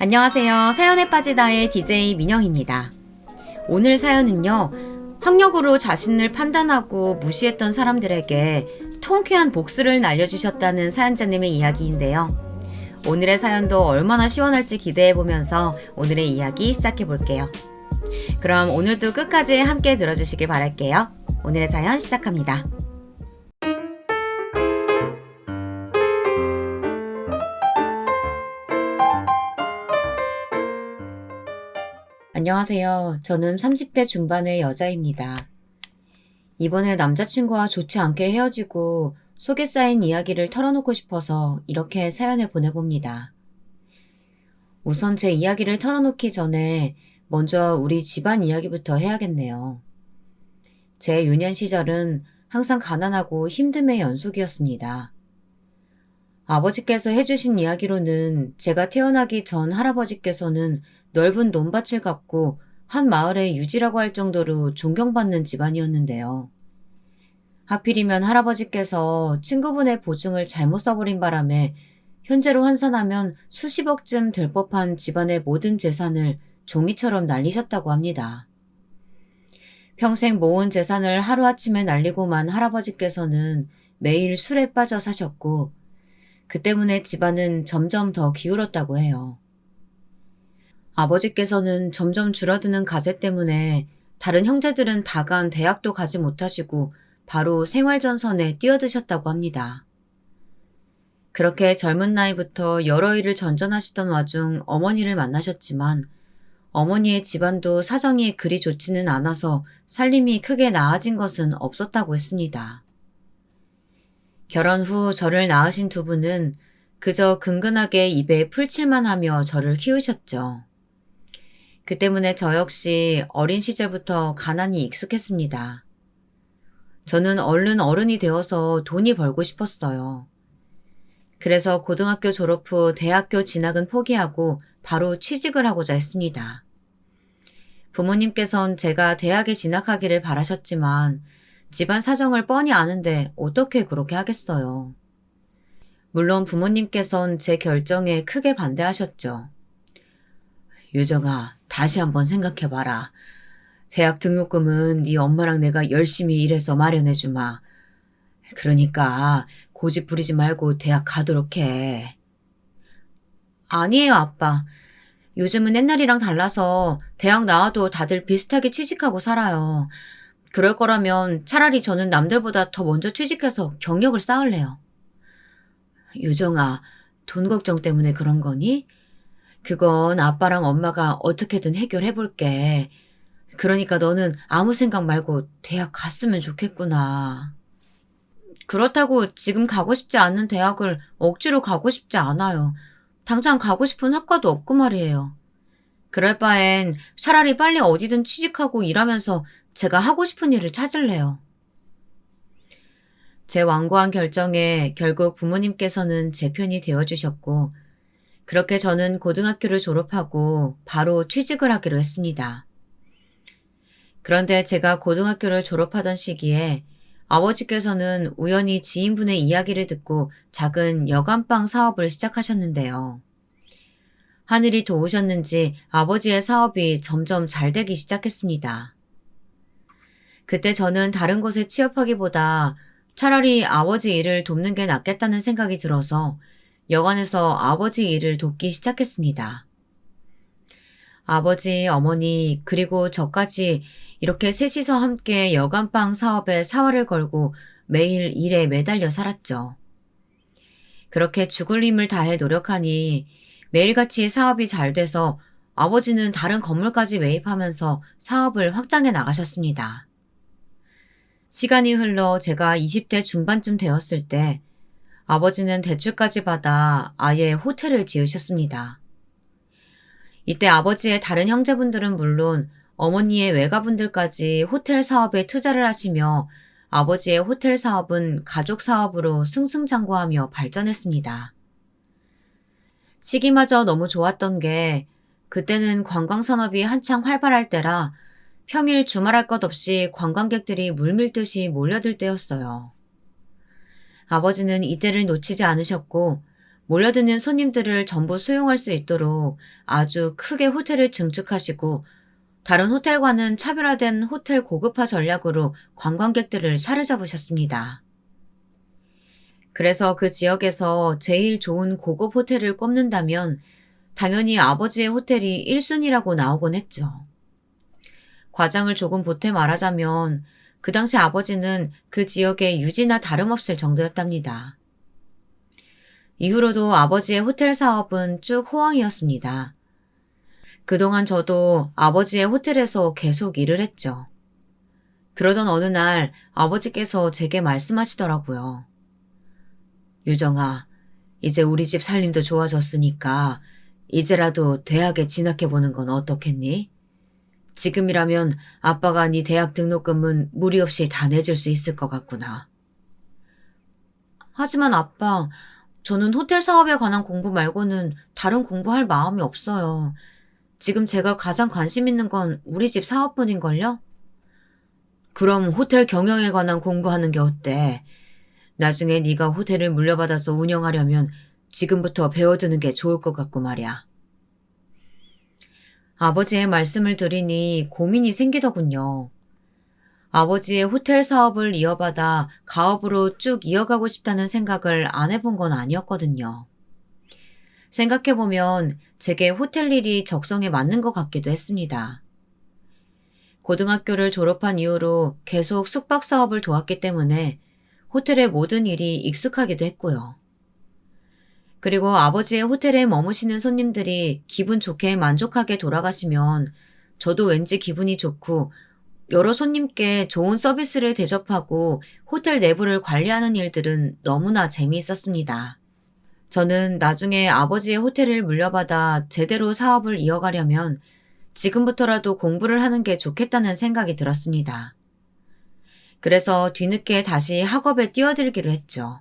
안녕하세요. 사연에 빠지다의 DJ 민영입니다. 오늘 사연은요, 학력으로 자신을 판단하고 무시했던 사람들에게 통쾌한 복수를 날려주셨다는 사연자님의 이야기인데요. 오늘의 사연도 얼마나 시원할지 기대해보면서 오늘의 이야기 시작해볼게요. 그럼 오늘도 끝까지 함께 들어주시길 바랄게요. 오늘의 사연 시작합니다. 안녕하세요. 저는 30대 중반의 여자입니다. 이번에 남자친구와 좋지 않게 헤어지고 속에 쌓인 이야기를 털어놓고 싶어서 이렇게 사연을 보내봅니다. 우선 제 이야기를 털어놓기 전에 먼저 우리 집안 이야기부터 해야겠네요. 제 유년 시절은 항상 가난하고 힘듦의 연속이었습니다. 아버지께서 해주신 이야기로는 제가 태어나기 전 할아버지께서는 넓은 논밭을 갖고 한 마을의 유지라고 할 정도로 존경받는 집안이었는데요. 하필이면 할아버지께서 친구분의 보증을 잘못 써버린 바람에 현재로 환산하면 수십억쯤 될 법한 집안의 모든 재산을 종이처럼 날리셨다고 합니다. 평생 모은 재산을 하루아침에 날리고만 할아버지께서는 매일 술에 빠져 사셨고 그 때문에 집안은 점점 더 기울었다고 해요. 아버지께서는 점점 줄어드는 가세 때문에 다른 형제들은 다간 대학도 가지 못하시고 바로 생활전선에 뛰어드셨다고 합니다. 그렇게 젊은 나이부터 여러 일을 전전하시던 와중 어머니를 만나셨지만 어머니의 집안도 사정이 그리 좋지는 않아서 살림이 크게 나아진 것은 없었다고 했습니다. 결혼 후 저를 낳으신 두 분은 그저 근근하게 입에 풀칠만 하며 저를 키우셨죠. 그 때문에 저 역시 어린 시절부터 가난이 익숙했습니다. 저는 얼른 어른이 되어서 돈이 벌고 싶었어요. 그래서 고등학교 졸업 후 대학교 진학은 포기하고 바로 취직을 하고자 했습니다. 부모님께선 제가 대학에 진학하기를 바라셨지만 집안 사정을 뻔히 아는데 어떻게 그렇게 하겠어요. 물론 부모님께선 제 결정에 크게 반대하셨죠. 유정아, 다시 한번 생각해봐라. 대학 등록금은 네 엄마랑 내가 열심히 일해서 마련해주마. 그러니까 고집 부리지 말고 대학 가도록 해. 아니에요, 아빠. 요즘은 옛날이랑 달라서 대학 나와도 다들 비슷하게 취직하고 살아요. 그럴 거라면 차라리 저는 남들보다 더 먼저 취직해서 경력을 쌓을래요. 유정아, 돈 걱정 때문에 그런 거니? 그건 아빠랑 엄마가 어떻게든 해결해 볼게. 그러니까 너는 아무 생각 말고 대학 갔으면 좋겠구나. 그렇다고 지금 가고 싶지 않는 대학을 억지로 가고 싶지 않아요. 당장 가고 싶은 학과도 없고 말이에요. 그럴 바엔 차라리 빨리 어디든 취직하고 일하면서 제가 하고 싶은 일을 찾을래요. 제 완고한 결정에 결국 부모님께서는 제 편이 되어주셨고 그렇게 저는 고등학교를 졸업하고 바로 취직을 하기로 했습니다. 그런데 제가 고등학교를 졸업하던 시기에 아버지께서는 우연히 지인분의 이야기를 듣고 작은 여간빵 사업을 시작하셨는데요. 하늘이 도우셨는지 아버지의 사업이 점점 잘 되기 시작했습니다. 그때 저는 다른 곳에 취업하기보다 차라리 아버지 일을 돕는 게 낫겠다는 생각이 들어서 여관에서 아버지 일을 돕기 시작했습니다. 아버지, 어머니, 그리고 저까지 이렇게 셋이서 함께 여간빵 사업에 사활을 걸고 매일 일에 매달려 살았죠. 그렇게 죽을 힘을 다해 노력하니 매일같이 사업이 잘 돼서 아버지는 다른 건물까지 매입하면서 사업을 확장해 나가셨습니다. 시간이 흘러 제가 20대 중반쯤 되었을 때 아버지는 대출까지 받아 아예 호텔을 지으셨습니다. 이때 아버지의 다른 형제분들은 물론 어머니의 외가분들까지 호텔 사업에 투자를 하시며 아버지의 호텔 사업은 가족 사업으로 승승장구하며 발전했습니다. 시기마저 너무 좋았던 게 그때는 관광산업이 한창 활발할 때라 평일 주말할 것 없이 관광객들이 물밀듯이 몰려들 때였어요. 아버지는 이때를 놓치지 않으셨고 몰려드는 손님들을 전부 수용할 수 있도록 아주 크게 호텔을 증축하시고 다른 호텔과는 차별화된 호텔 고급화 전략으로 관광객들을 사로잡으셨습니다. 그래서 그 지역에서 제일 좋은 고급 호텔을 꼽는다면 당연히 아버지의 호텔이 1순위라고 나오곤 했죠. 과장을 조금 보태 말하자면 그 당시 아버지는 그 지역의 유지나 다름없을 정도였답니다. 이후로도 아버지의 호텔 사업은 쭉 호황이었습니다. 그동안 저도 아버지의 호텔에서 계속 일을 했죠. 그러던 어느 날 아버지께서 제게 말씀하시더라고요. 유정아, 이제 우리 집 살림도 좋아졌으니까 이제라도 대학에 진학해보는 건 어떻겠니? 지금이라면 아빠가 네 대학 등록금은 무리 없이 다 내줄 수 있을 것 같구나. 하지만 아빠, 저는 호텔 사업에 관한 공부 말고는 다른 공부할 마음이 없어요. 지금 제가 가장 관심 있는 건 우리 집 사업뿐인걸요? 그럼 호텔 경영에 관한 공부하는 게 어때? 나중에 네가 호텔을 물려받아서 운영하려면 지금부터 배워두는 게 좋을 것 같고 말이야. 아버지의 말씀을 들으니 고민이 생기더군요. 아버지의 호텔 사업을 이어받아 가업으로 쭉 이어가고 싶다는 생각을 안 해본 건 아니었거든요. 생각해보면 제게 호텔 일이 적성에 맞는 것 같기도 했습니다. 고등학교를 졸업한 이후로 계속 숙박 사업을 도왔기 때문에 호텔의 모든 일이 익숙하기도 했고요. 그리고 아버지의 호텔에 머무시는 손님들이 기분 좋게 만족하게 돌아가시면 저도 왠지 기분이 좋고 여러 손님께 좋은 서비스를 대접하고 호텔 내부를 관리하는 일들은 너무나 재미있었습니다. 저는 나중에 아버지의 호텔을 물려받아 제대로 사업을 이어가려면 지금부터라도 공부를 하는 게 좋겠다는 생각이 들었습니다. 그래서 뒤늦게 다시 학업에 뛰어들기로 했죠.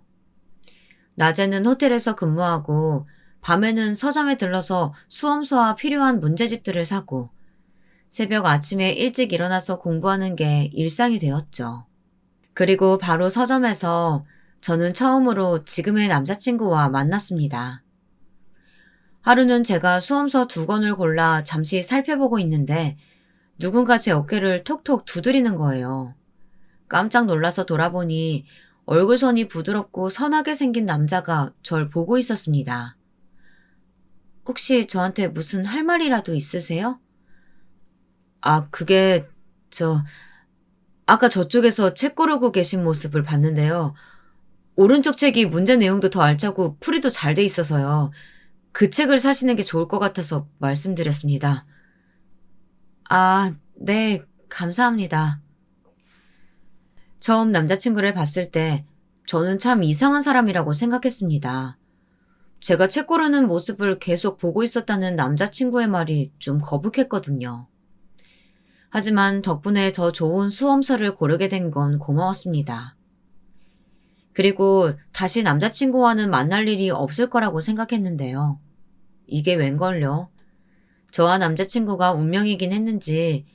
낮에는 호텔에서 근무하고 밤에는 서점에 들러서 수험서와 필요한 문제집들을 사고 새벽 아침에 일찍 일어나서 공부하는 게 일상이 되었죠. 그리고 바로 서점에서 저는 처음으로 지금의 남자친구와 만났습니다. 하루는 제가 수험서 2권을 골라 잠시 살펴보고 있는데 누군가 제 어깨를 톡톡 두드리는 거예요. 깜짝 놀라서 돌아보니 얼굴선이 부드럽고 선하게 생긴 남자가 절 보고 있었습니다. 혹시 저한테 무슨 할 말이라도 있으세요? 그게 아까 저쪽에서 책 고르고 계신 모습을 봤는데요. 오른쪽 책이 문제 내용도 더 알차고 풀이도 잘 돼 있어서요. 그 책을 사시는 게 좋을 것 같아서 말씀드렸습니다. 네, 감사합니다. 처음 남자친구를 봤을 때 저는 참 이상한 사람이라고 생각했습니다. 제가 책 고르는 모습을 계속 보고 있었다는 남자친구의 말이 좀 거북했거든요. 하지만 덕분에 더 좋은 수험서를 고르게 된 건 고마웠습니다. 그리고 다시 남자친구와는 만날 일이 없을 거라고 생각했는데요. 이게 웬걸요? 저와 남자친구가 운명이긴 했는지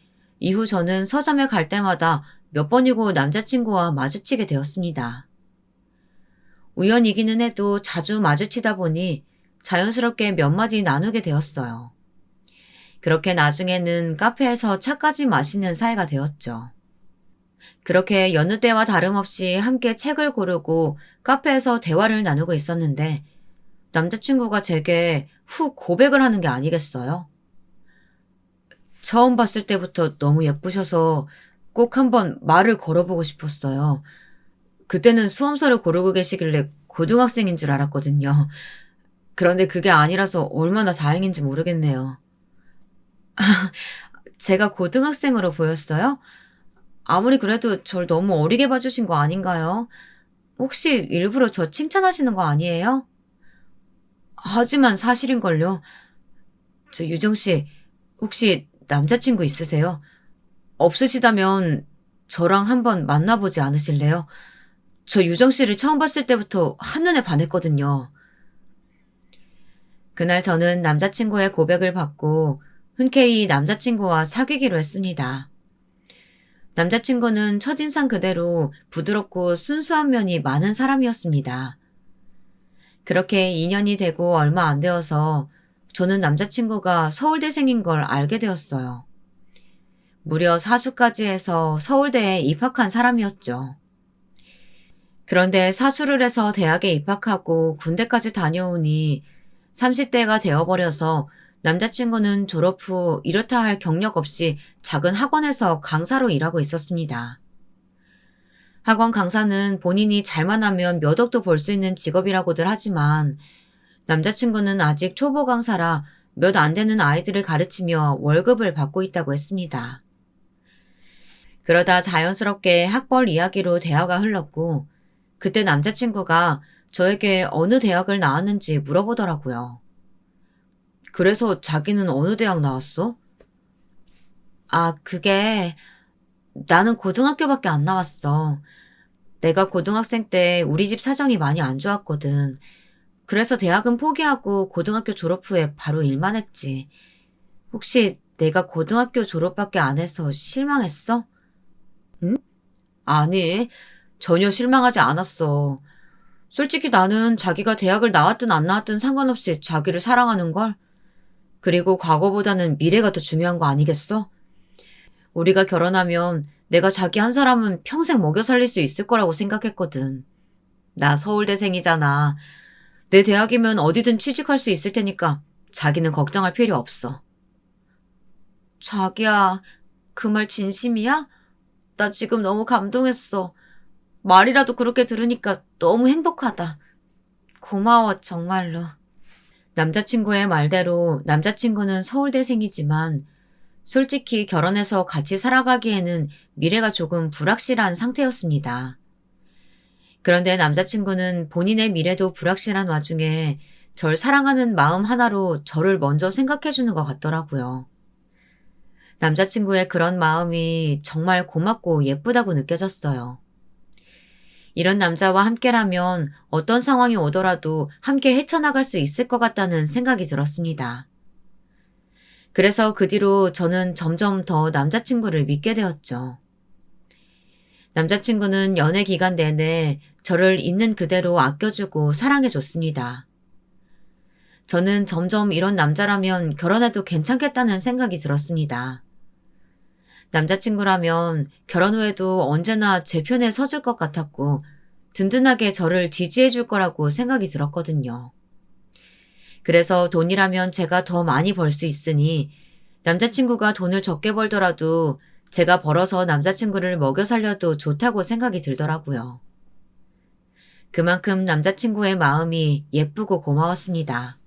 이후 저는 서점에 갈 때마다 몇 번이고 남자친구와 마주치게 되었습니다. 우연이기는 해도 자주 마주치다 보니 자연스럽게 몇 마디 나누게 되었어요. 그렇게 나중에는 카페에서 차까지 마시는 사이가 되었죠. 그렇게 여느 때와 다름없이 함께 책을 고르고 카페에서 대화를 나누고 있었는데 남자친구가 제게 훅 고백을 하는 게 아니겠어요? 처음 봤을 때부터 너무 예쁘셔서 꼭 한번 말을 걸어보고 싶었어요. 그때는 수험서를 고르고 계시길래 고등학생인 줄 알았거든요. 그런데 그게 아니라서 얼마나 다행인지 모르겠네요. 제가 고등학생으로 보였어요? 아무리 그래도 절 너무 어리게 봐주신 거 아닌가요? 혹시 일부러 저 칭찬하시는 거 아니에요? 하지만 사실인걸요. 유정씨, 혹시 남자친구 있으세요? 없으시다면 저랑 한번 만나보지 않으실래요? 저 유정씨를 처음 봤을 때부터 한눈에 반했거든요. 그날 저는 남자친구의 고백을 받고 흔쾌히 남자친구와 사귀기로 했습니다. 남자친구는 첫인상 그대로 부드럽고 순수한 면이 많은 사람이었습니다. 그렇게 2년이 되고 얼마 안 되어서 저는 남자친구가 서울대생인 걸 알게 되었어요. 무려 사수까지 해서 서울대에 입학한 사람이었죠. 그런데 사수를 해서 대학에 입학하고 군대까지 다녀오니 30대가 되어버려서 남자친구는 졸업 후 이렇다 할 경력 없이 작은 학원에서 강사로 일하고 있었습니다. 학원 강사는 본인이 잘만 하면 몇 억도 벌 수 있는 직업이라고들 하지만 남자친구는 아직 초보 강사라 몇 안 되는 아이들을 가르치며 월급을 받고 있다고 했습니다. 그러다 자연스럽게 학벌 이야기로 대화가 흘렀고 그때 남자친구가 저에게 어느 대학을 나왔는지 물어보더라고요. 그래서 자기는 어느 대학 나왔어? 아, 그게 나는 고등학교밖에 안 나왔어. 내가 고등학생 때 우리 집 사정이 많이 안 좋았거든. 그래서 대학은 포기하고 고등학교 졸업 후에 바로 일만 했지. 혹시 내가 고등학교 졸업밖에 안 해서 실망했어? 응? 아니, 전혀 실망하지 않았어. 솔직히 나는 자기가 대학을 나왔든 안 나왔든 상관없이 자기를 사랑하는걸? 그리고 과거보다는 미래가 더 중요한 거 아니겠어? 우리가 결혼하면 내가 자기 한 사람은 평생 먹여 살릴 수 있을 거라고 생각했거든. 나 서울대생이잖아. 내 대학이면 어디든 취직할 수 있을 테니까 자기는 걱정할 필요 없어. 자기야, 그 말 진심이야? 나 지금 너무 감동했어. 말이라도 그렇게 들으니까 너무 행복하다. 고마워, 정말로. 남자친구의 말대로 남자친구는 서울대생이지만 솔직히 결혼해서 같이 살아가기에는 미래가 조금 불확실한 상태였습니다. 그런데 남자친구는 본인의 미래도 불확실한 와중에 절 사랑하는 마음 하나로 저를 먼저 생각해주는 것 같더라고요. 남자친구의 그런 마음이 정말 고맙고 예쁘다고 느껴졌어요. 이런 남자와 함께라면 어떤 상황이 오더라도 함께 헤쳐나갈 수 있을 것 같다는 생각이 들었습니다. 그래서 그 뒤로 저는 점점 더 남자친구를 믿게 되었죠. 남자친구는 연애 기간 내내 저를 있는 그대로 아껴주고 사랑해줬습니다. 저는 점점 이런 남자라면 결혼해도 괜찮겠다는 생각이 들었습니다. 남자친구라면 결혼 후에도 언제나 제 편에 서줄 것 같았고 든든하게 저를 지지해줄 거라고 생각이 들었거든요. 그래서 돈이라면 제가 더 많이 벌 수 있으니 남자친구가 돈을 적게 벌더라도 제가 벌어서 남자친구를 먹여 살려도 좋다고 생각이 들더라고요. 그만큼 남자친구의 마음이 예쁘고 고마웠습니다.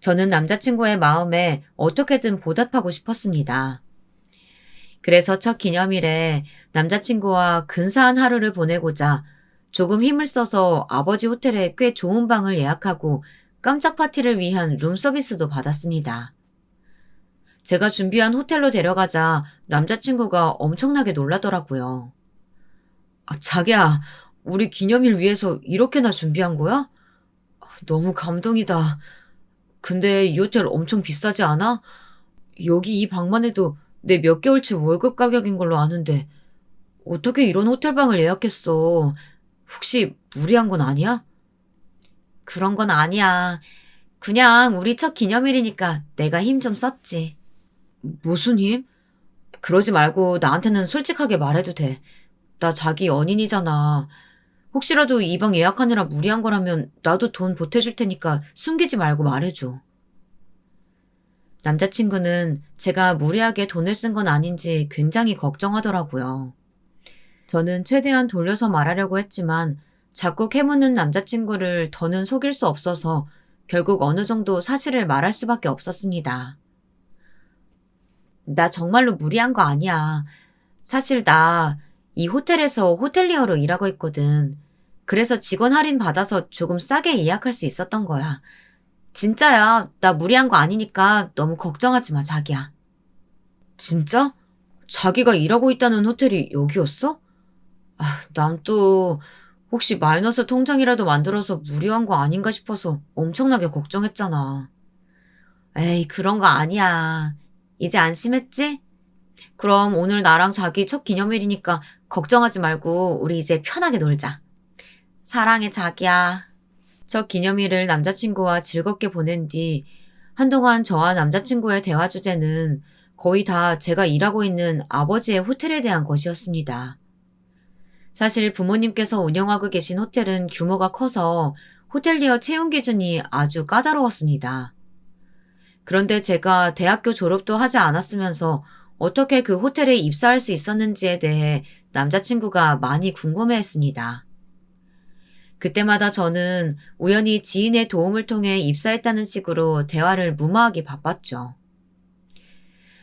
저는 남자친구의 마음에 어떻게든 보답하고 싶었습니다. 그래서 첫 기념일에 남자친구와 근사한 하루를 보내고자 조금 힘을 써서 아버지 호텔에 꽤 좋은 방을 예약하고 깜짝 파티를 위한 룸서비스도 받았습니다. 제가 준비한 호텔로 데려가자 남자친구가 엄청나게 놀라더라고요. 아, 자기야, 우리 기념일 위해서 이렇게나 준비한 거야? 너무 감동이다. 근데 이 호텔 엄청 비싸지 않아? 여기 이 방만 해도 내 몇 개월치 월급 가격인 걸로 아는데 어떻게 이런 호텔방을 예약했어? 혹시 무리한 건 아니야? 그런 건 아니야. 그냥 우리 첫 기념일이니까 내가 힘 좀 썼지. 무슨 힘? 그러지 말고 나한테는 솔직하게 말해도 돼. 나 자기 연인이잖아. 혹시라도 이 방 예약하느라 무리한 거라면 나도 돈 보태줄 테니까 숨기지 말고 말해줘. 남자친구는 제가 무리하게 돈을 쓴 건 아닌지 굉장히 걱정하더라고요. 저는 최대한 돌려서 말하려고 했지만 자꾸 캐묻는 남자친구를 더는 속일 수 없어서 결국 어느 정도 사실을 말할 수밖에 없었습니다. 나 정말로 무리한 거 아니야. 사실 나 이 호텔에서 호텔리어로 일하고 있거든. 그래서 직원 할인 받아서 조금 싸게 예약할 수 있었던 거야. 진짜야. 나 무리한 거 아니니까 너무 걱정하지 마, 자기야. 진짜? 자기가 일하고 있다는 호텔이 여기였어? 아, 난 또 혹시 마이너스 통장이라도 만들어서 무리한 거 아닌가 싶어서 엄청나게 걱정했잖아. 에이, 그런 거 아니야. 이제 안심했지? 그럼 오늘 나랑 자기 첫 기념일이니까 걱정하지 말고 우리 이제 편하게 놀자. 사랑해, 자기야. 첫 기념일을 남자친구와 즐겁게 보낸 뒤 한동안 저와 남자친구의 대화 주제는 거의 다 제가 일하고 있는 아버지의 호텔에 대한 것이었습니다. 사실 부모님께서 운영하고 계신 호텔은 규모가 커서 호텔리어 채용 기준이 아주 까다로웠습니다. 그런데 제가 대학교 졸업도 하지 않았으면서 어떻게 그 호텔에 입사할 수 있었는지에 대해 남자친구가 많이 궁금해했습니다. 그때마다 저는 우연히 지인의 도움을 통해 입사했다는 식으로 대화를 무마하기 바빴죠.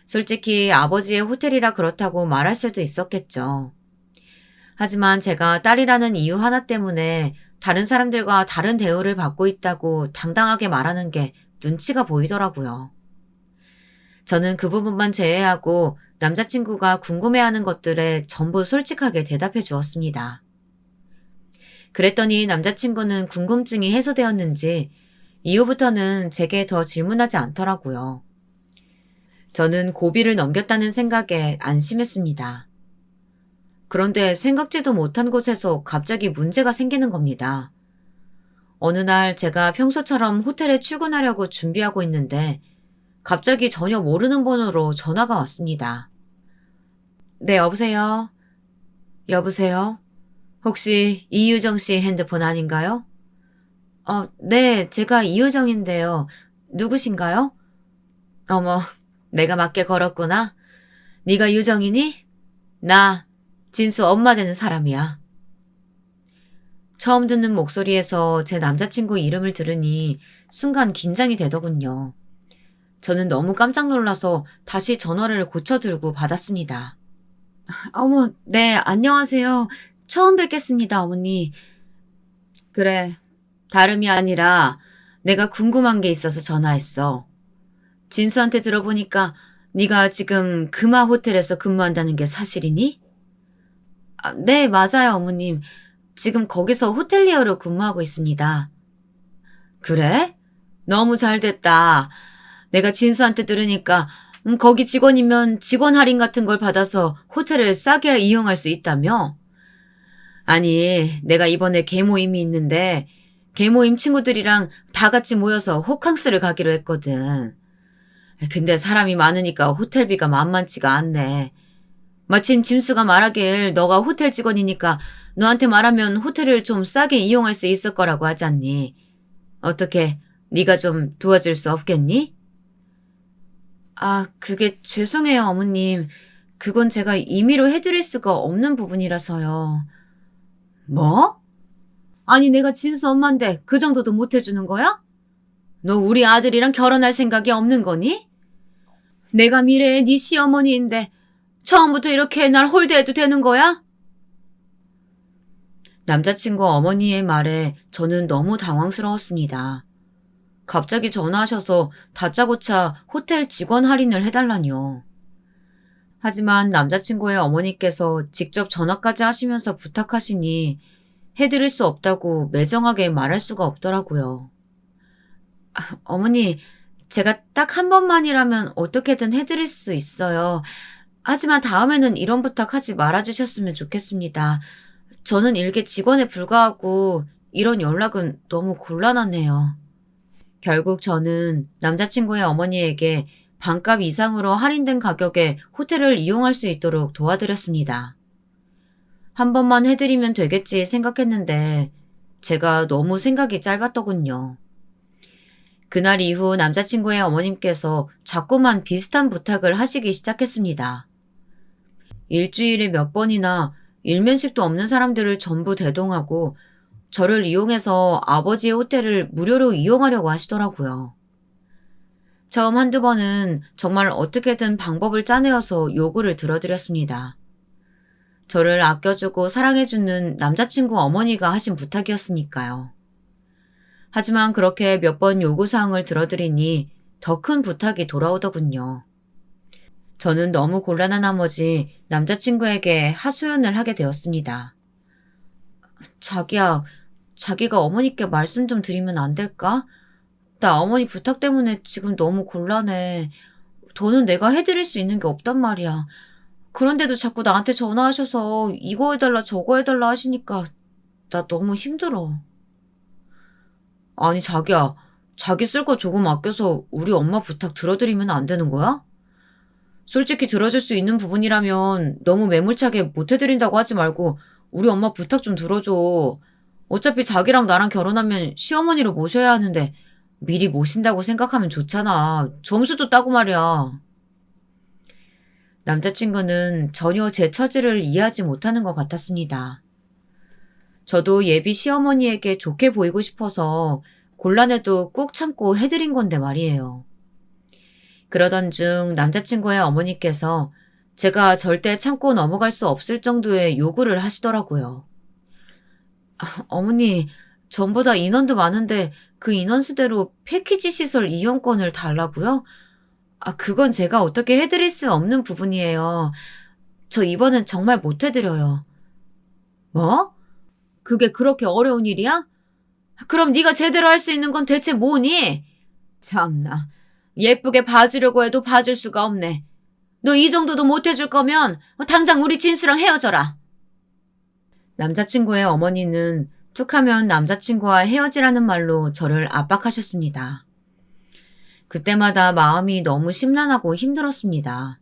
솔직히 아버지의 호텔이라 그렇다고 말할 수도 있었겠죠. 하지만 제가 딸이라는 이유 하나 때문에 다른 사람들과 다른 대우를 받고 있다고 당당하게 말하는 게 눈치가 보이더라고요. 저는 그 부분만 제외하고 남자친구가 궁금해하는 것들에 전부 솔직하게 대답해 주었습니다. 그랬더니 남자친구는 궁금증이 해소되었는지 이후부터는 제게 더 질문하지 않더라고요. 저는 고비를 넘겼다는 생각에 안심했습니다. 그런데 생각지도 못한 곳에서 갑자기 문제가 생기는 겁니다. 어느 날 제가 평소처럼 호텔에 출근하려고 준비하고 있는데 갑자기 전혀 모르는 번호로 전화가 왔습니다. 네, 여보세요? 여보세요? 혹시 이유정 씨 핸드폰 아닌가요? 네, 제가 이유정인데요. 누구신가요? 어머, 내가 맞게 걸었구나. 네가 유정이니? 나 진수 엄마 되는 사람이야. 처음 듣는 목소리에서 제 남자친구 이름을 들으니 순간 긴장이 되더군요. 저는 너무 깜짝 놀라서 다시 전화를 고쳐들고 받았습니다. 어머, 네, 안녕하세요. 처음 뵙겠습니다, 어머니. 그래, 다름이 아니라 내가 궁금한 게 있어서 전화했어. 진수한테 들어보니까 네가 지금 금화 호텔에서 근무한다는 게 사실이니? 네, 맞아요, 어머님. 지금 거기서 호텔리어로 근무하고 있습니다. 그래? 너무 잘 됐다. 내가 진수한테 들으니까 거기 직원이면 직원 할인 같은 걸 받아서 호텔을 싸게 이용할 수 있다며? 아니, 내가 이번에 개모임이 있는데 개모임 친구들이랑 다 같이 모여서 호캉스를 가기로 했거든. 근데 사람이 많으니까 호텔비가 만만치가 않네. 마침 짐수가 말하길 너가 호텔 직원이니까 너한테 말하면 호텔을 좀 싸게 이용할 수 있을 거라고 하지 않니? 어떻게 네가 좀 도와줄 수 없겠니? 그게 죄송해요, 어머님. 그건 제가 임의로 해드릴 수가 없는 부분이라서요. 뭐? 아니, 내가 진수 엄마인데 그 정도도 못 해주는 거야? 너 우리 아들이랑 결혼할 생각이 없는 거니? 내가 미래의 네 시어머니인데 처음부터 이렇게 날 홀대해도 되는 거야? 남자친구 어머니의 말에 저는 너무 당황스러웠습니다. 갑자기 전화하셔서 다짜고짜 호텔 직원 할인을 해달라니요. 하지만 남자친구의 어머니께서 직접 전화까지 하시면서 부탁하시니 해드릴 수 없다고 매정하게 말할 수가 없더라고요. 어머니, 제가 딱 한 번만이라면 어떻게든 해드릴 수 있어요. 하지만 다음에는 이런 부탁하지 말아주셨으면 좋겠습니다. 저는 일개 직원에 불과하고 이런 연락은 너무 곤란하네요. 결국 저는 남자친구의 어머니에게 반값 이상으로 할인된 가격에 호텔을 이용할 수 있도록 도와드렸습니다. 한 번만 해드리면 되겠지 생각했는데 제가 너무 생각이 짧았더군요. 그날 이후 남자친구의 어머님께서 자꾸만 비슷한 부탁을 하시기 시작했습니다. 일주일에 몇 번이나 일면식도 없는 사람들을 전부 대동하고 저를 이용해서 아버지의 호텔을 무료로 이용하려고 하시더라고요. 처음 한두 번은 정말 어떻게든 방법을 짜내어서 요구를 들어드렸습니다. 저를 아껴주고 사랑해주는 남자친구 어머니가 하신 부탁이었으니까요. 하지만 그렇게 몇 번 요구사항을 들어드리니 더 큰 부탁이 돌아오더군요. 저는 너무 곤란한 나머지 남자친구에게 하소연을 하게 되었습니다. 자기야, 자기가 어머니께 말씀 좀 드리면 안 될까? 나 어머니 부탁 때문에 지금 너무 곤란해. 더는 내가 해드릴 수 있는 게 없단 말이야. 그런데도 자꾸 나한테 전화하셔서 이거 해달라 저거 해달라 하시니까 나 너무 힘들어. 아니, 자기야. 자기 쓸 거 조금 아껴서 우리 엄마 부탁 들어드리면 안 되는 거야? 솔직히 들어줄 수 있는 부분이라면 너무 매몰차게 못 해드린다고 하지 말고 우리 엄마 부탁 좀 들어줘. 어차피 자기랑 나랑 결혼하면 시어머니로 모셔야 하는데 미리 모신다고 생각하면 좋잖아. 점수도 따고 말이야. 남자친구는 전혀 제 처지를 이해하지 못하는 것 같았습니다. 저도 예비 시어머니에게 좋게 보이고 싶어서 곤란해도 꾹 참고 해드린 건데 말이에요. 그러던 중 남자친구의 어머니께서 제가 절대 참고 넘어갈 수 없을 정도의 요구를 하시더라고요. 어머니, 전보다 인원도 많은데 그 인원수대로 패키지 시설 이용권을 달라고요? 그건 제가 어떻게 해드릴 수 없는 부분이에요. 저 이번엔 정말 못 해드려요. 뭐? 그게 그렇게 어려운 일이야? 그럼 네가 제대로 할 수 있는 건 대체 뭐니? 참나, 예쁘게 봐주려고 해도 봐줄 수가 없네. 너 이 정도도 못 해줄 거면 당장 우리 진수랑 헤어져라. 남자친구의 어머니는 툭하면 남자친구와 헤어지라는 말로 저를 압박하셨습니다. 그때마다 마음이 너무 심란하고 힘들었습니다.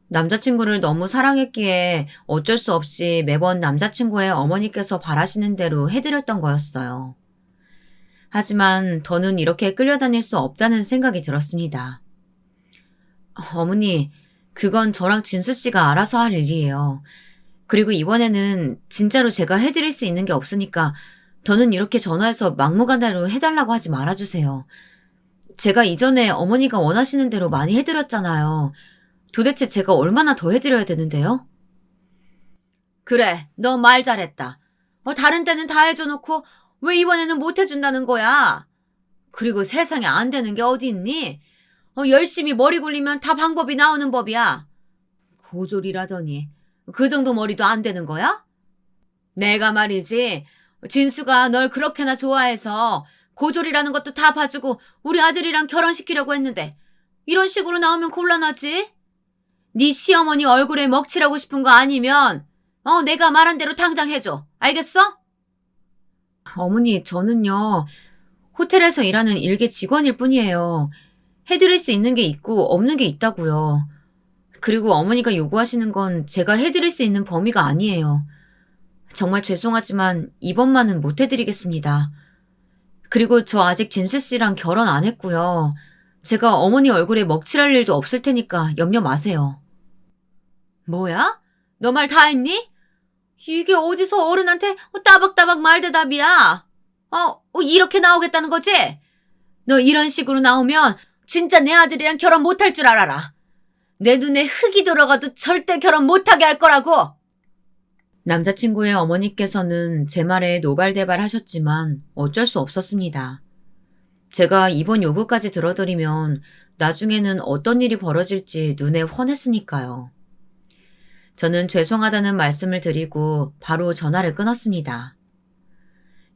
남자친구를 너무 사랑했기에 어쩔 수 없이 매번 남자친구의 어머니께서 바라시는 대로 해드렸던 거였어요. 하지만 더는 이렇게 끌려다닐 수 없다는 생각이 들었습니다. 어머니, 그건 저랑 진수 씨가 알아서 할 일이에요. 그리고 이번에는 진짜로 제가 해드릴 수 있는 게 없으니까 더는 이렇게 전화해서 막무가내로 해달라고 하지 말아주세요. 제가 이전에 어머니가 원하시는 대로 많이 해드렸잖아요. 도대체 제가 얼마나 더 해드려야 되는데요? 그래, 너 말 잘했다. 다른 때는 다 해줘놓고 왜 이번에는 못 해준다는 거야? 그리고 세상에 안 되는 게 어디 있니? 열심히 머리 굴리면 다 방법이 나오는 법이야. 고졸이라더니 그 정도 머리도 안 되는 거야? 내가 말이지, 진수가 널 그렇게나 좋아해서 고졸이라는 것도 다 봐주고 우리 아들이랑 결혼시키려고 했는데 이런 식으로 나오면 곤란하지? 네 시어머니 얼굴에 먹칠하고 싶은 거 아니면 내가 말한 대로 당장 해줘. 알겠어? 어머니, 저는요, 호텔에서 일하는 일개 직원일 뿐이에요. 해드릴 수 있는 게 있고 없는 게 있다고요. 그리고 어머니가 요구하시는 건 제가 해드릴 수 있는 범위가 아니에요. 정말 죄송하지만 이번만은 못 해드리겠습니다. 그리고 저 아직 진수 씨랑 결혼 안 했고요. 제가 어머니 얼굴에 먹칠할 일도 없을 테니까 염려 마세요. 뭐야? 너 말 다 했니? 이게 어디서 어른한테 따박따박 말대답이야? 이렇게 나오겠다는 거지? 너 이런 식으로 나오면 진짜 내 아들이랑 결혼 못할 줄 알아라. 내 눈에 흙이 들어가도 절대 결혼 못하게 할 거라고. 남자친구의 어머니께서는 제 말에 노발대발 하셨지만 어쩔 수 없었습니다. 제가 이번 요구까지 들어드리면 나중에는 어떤 일이 벌어질지 눈에 훤했으니까요. 저는 죄송하다는 말씀을 드리고 바로 전화를 끊었습니다.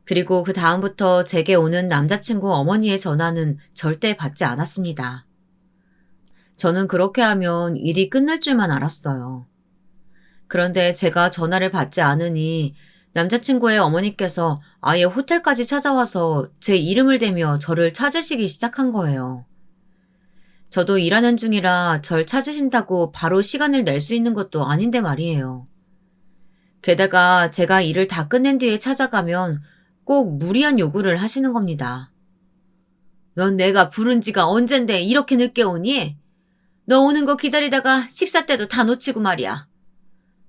그리고 그 다음부터 제게 오는 남자친구 어머니의 전화는 절대 받지 않았습니다. 저는 그렇게 하면 일이 끝날 줄만 알았어요. 그런데 제가 전화를 받지 않으니 남자친구의 어머니께서 아예 호텔까지 찾아와서 제 이름을 대며 저를 찾으시기 시작한 거예요. 저도 일하는 중이라 절 찾으신다고 바로 시간을 낼 수 있는 것도 아닌데 말이에요. 게다가 제가 일을 다 끝낸 뒤에 찾아가면 꼭 무리한 요구를 하시는 겁니다. 넌 내가 부른 지가 언젠데 이렇게 늦게 오니? 너 오는 거 기다리다가 식사 때도 다 놓치고 말이야.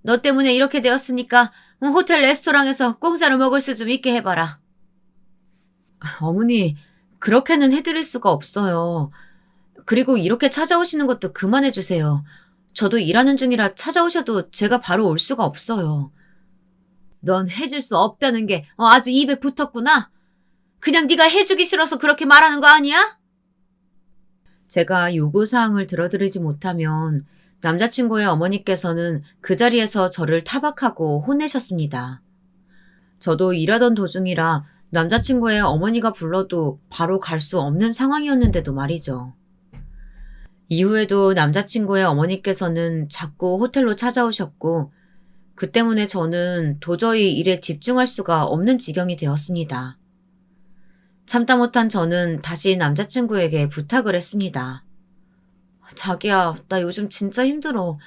너 때문에 이렇게 되었으니까 호텔 레스토랑에서 공짜로 먹을 수 좀 있게 해봐라. 어머니, 그렇게는 해드릴 수가 없어요. 그리고 이렇게 찾아오시는 것도 그만해주세요. 저도 일하는 중이라 찾아오셔도 제가 바로 올 수가 없어요. 넌 해줄 수 없다는 게 아주 입에 붙었구나. 그냥 네가 해주기 싫어서 그렇게 말하는 거 아니야? 제가 요구사항을 들어드리지 못하면 남자친구의 어머니께서는 그 자리에서 저를 타박하고 혼내셨습니다. 저도 일하던 도중이라 남자친구의 어머니가 불러도 바로 갈 수 없는 상황이었는데도 말이죠. 이후에도 남자친구의 어머니께서는 자꾸 호텔로 찾아오셨고 그 때문에 저는 도저히 일에 집중할 수가 없는 지경이 되었습니다. 참다 못한 저는 다시 남자친구에게 부탁을 했습니다. 자기야, 나 요즘 진짜 힘들어.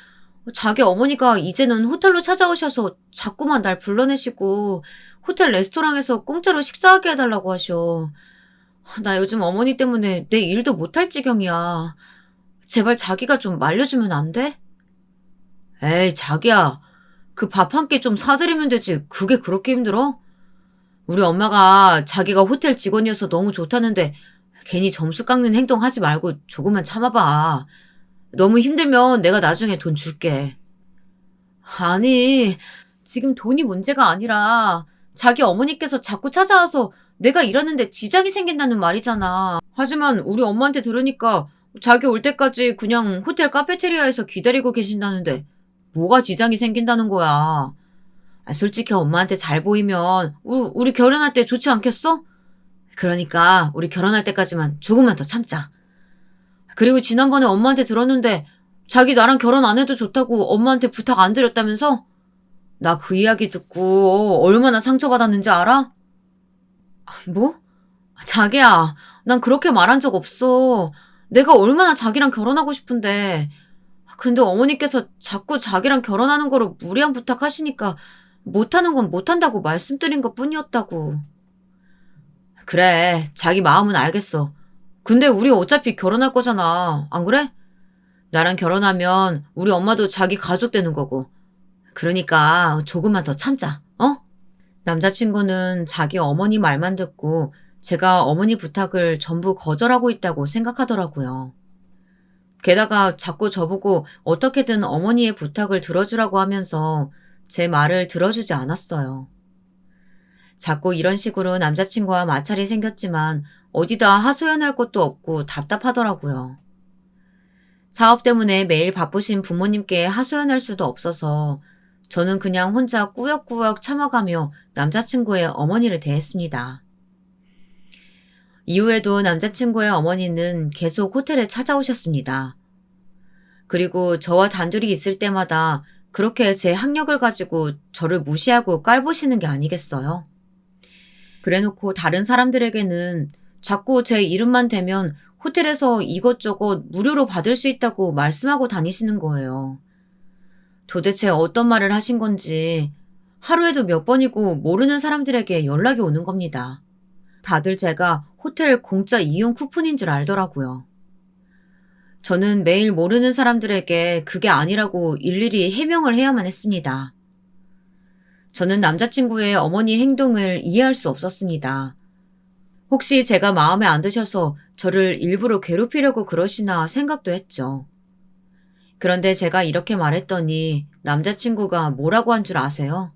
자기 어머니가 이제는 호텔로 찾아오셔서 자꾸만 날 불러내시고 호텔 레스토랑에서 공짜로 식사하게 해달라고 하셔. 나 요즘 어머니 때문에 내 일도 못할 지경이야. 제발 자기가 좀 말려주면 안 돼? 에이, 자기야. 그 밥 한 끼 좀 사드리면 되지. 그게 그렇게 힘들어? 우리 엄마가 자기가 호텔 직원이어서 너무 좋다는데 괜히 점수 깎는 행동 하지 말고 조금만 참아봐. 너무 힘들면 내가 나중에 돈 줄게. 아니, 지금 돈이 문제가 아니라 자기 어머니께서 자꾸 찾아와서 내가 일하는데 지장이 생긴다는 말이잖아. 하지만 우리 엄마한테 들으니까 자기 올 때까지 그냥 호텔 카페테리아에서 기다리고 계신다는데 뭐가 지장이 생긴다는 거야. 솔직히 엄마한테 잘 보이면 우리 결혼할 때 좋지 않겠어? 그러니까 우리 결혼할 때까지만 조금만 더 참자. 그리고 지난번에 엄마한테 들었는데 자기 나랑 결혼 안 해도 좋다고 엄마한테 부탁 안 드렸다면서? 나 그 이야기 듣고 얼마나 상처받았는지 알아? 뭐? 자기야, 난 그렇게 말한 적 없어. 내가 얼마나 자기랑 결혼하고 싶은데. 근데 어머니께서 자꾸 자기랑 결혼하는 거로 무리한 부탁하시니까 못하는 건 못한다고 말씀드린 것 뿐이었다고. 그래, 자기 마음은 알겠어. 근데 우리 어차피 결혼할 거잖아. 안 그래? 나랑 결혼하면 우리 엄마도 자기 가족 되는 거고. 그러니까 조금만 더 참자, 어? 남자친구는 자기 어머니 말만 듣고 제가 어머니 부탁을 전부 거절하고 있다고 생각하더라고요. 게다가 자꾸 저보고 어떻게든 어머니의 부탁을 들어주라고 하면서 제 말을 들어주지 않았어요. 자꾸 이런 식으로 남자친구와 마찰이 생겼지만 어디다 하소연할 것도 없고 답답하더라고요. 사업 때문에 매일 바쁘신 부모님께 하소연할 수도 없어서 저는 그냥 혼자 꾸역꾸역 참아가며 남자친구의 어머니를 대했습니다. 이후에도 남자친구의 어머니는 계속 호텔에 찾아오셨습니다. 그리고 저와 단둘이 있을 때마다 그렇게 제 학력을 가지고 저를 무시하고 깔보시는 게 아니겠어요? 그래놓고 다른 사람들에게는 자꾸 제 이름만 대면 호텔에서 이것저것 무료로 받을 수 있다고 말씀하고 다니시는 거예요. 도대체 어떤 말을 하신 건지 하루에도 몇 번이고 모르는 사람들에게 연락이 오는 겁니다. 다들 제가 호텔 공짜 이용 쿠폰인 줄 알더라고요. 저는 매일 모르는 사람들에게 그게 아니라고 일일이 해명을 해야만 했습니다. 저는 남자친구의 어머니 행동을 이해할 수 없었습니다. 혹시 제가 마음에 안 드셔서 저를 일부러 괴롭히려고 그러시나 생각도 했죠. 그런데 제가 이렇게 말했더니 남자친구가 뭐라고 한 줄 아세요?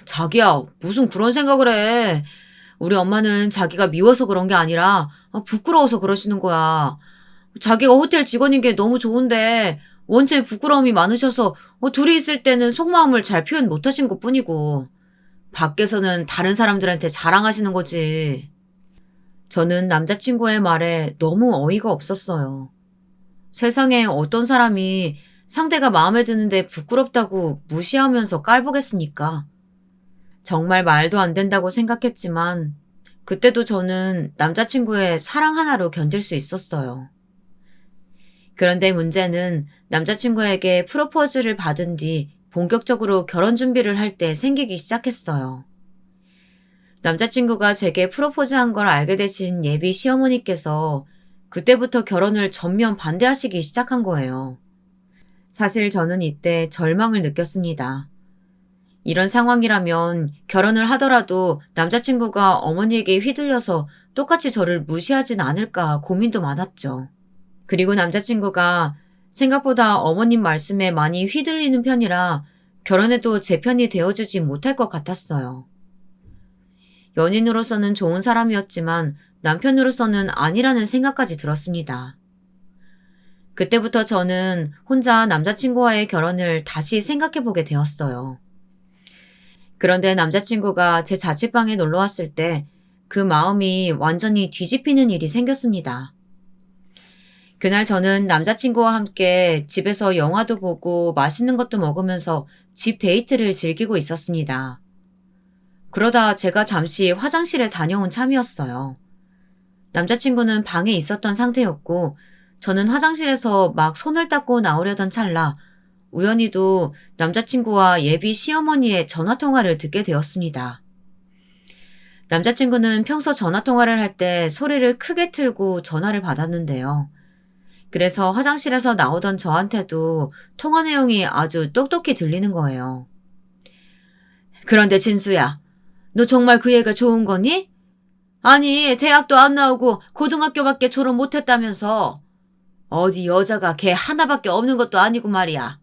자기야, 무슨 그런 생각을 해. 우리 엄마는 자기가 미워서 그런 게 아니라 부끄러워서 그러시는 거야. 자기가 호텔 직원인 게 너무 좋은데 원체 부끄러움이 많으셔서 둘이 있을 때는 속마음을 잘 표현 못하신 것뿐이고 밖에서는 다른 사람들한테 자랑하시는 거지. 저는 남자친구의 말에 너무 어이가 없었어요. 세상에 어떤 사람이 상대가 마음에 드는데 부끄럽다고 무시하면서 깔보겠습니까? 정말 말도 안 된다고 생각했지만 그때도 저는 남자친구의 사랑 하나로 견딜 수 있었어요. 그런데 문제는 남자친구에게 프로포즈를 받은 뒤 본격적으로 결혼 준비를 할 때 생기기 시작했어요. 남자친구가 제게 프로포즈한 걸 알게 되신 예비 시어머니께서 그때부터 결혼을 전면 반대하시기 시작한 거예요. 사실 저는 이때 절망을 느꼈습니다. 이런 상황이라면 결혼을 하더라도 남자친구가 어머니에게 휘둘려서 똑같이 저를 무시하진 않을까 고민도 많았죠. 그리고 남자친구가 생각보다 어머님 말씀에 많이 휘둘리는 편이라 결혼해도 제 편이 되어주지 못할 것 같았어요. 연인으로서는 좋은 사람이었지만 남편으로서는 아니라는 생각까지 들었습니다. 그때부터 저는 혼자 남자친구와의 결혼을 다시 생각해보게 되었어요. 그런데 남자친구가 제 자취방에 놀러왔을 때 그 마음이 완전히 뒤집히는 일이 생겼습니다. 그날 저는 남자친구와 함께 집에서 영화도 보고 맛있는 것도 먹으면서 집 데이트를 즐기고 있었습니다. 그러다 제가 잠시 화장실에 다녀온 참이었어요. 남자친구는 방에 있었던 상태였고 저는 화장실에서 막 손을 닦고 나오려던 찰나 우연히도 남자친구와 예비 시어머니의 전화통화를 듣게 되었습니다. 남자친구는 평소 전화통화를 할 때 소리를 크게 틀고 전화를 받았는데요. 그래서 화장실에서 나오던 저한테도 통화 내용이 아주 똑똑히 들리는 거예요. 그런데 진수야, 너 정말 그 애가 좋은 거니? 아니, 대학도 안 나오고 고등학교밖에 졸업 못했다면서. 어디 여자가 걔 하나밖에 없는 것도 아니고 말이야.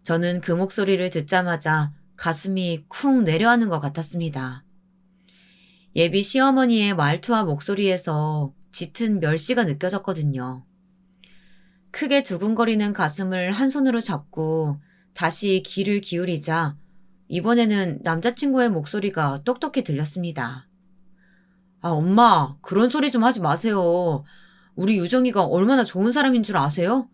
저는 그 목소리를 듣자마자 가슴이 쿵 내려앉는 것 같았습니다. 예비 시어머니의 말투와 목소리에서 짙은 멸시가 느껴졌거든요. 크게 두근거리는 가슴을 한 손으로 잡고 다시 귀를 기울이자 이번에는 남자친구의 목소리가 똑똑히 들렸습니다. 아, 엄마, 그런 소리 좀 하지 마세요. 우리 유정이가 얼마나 좋은 사람인 줄 아세요?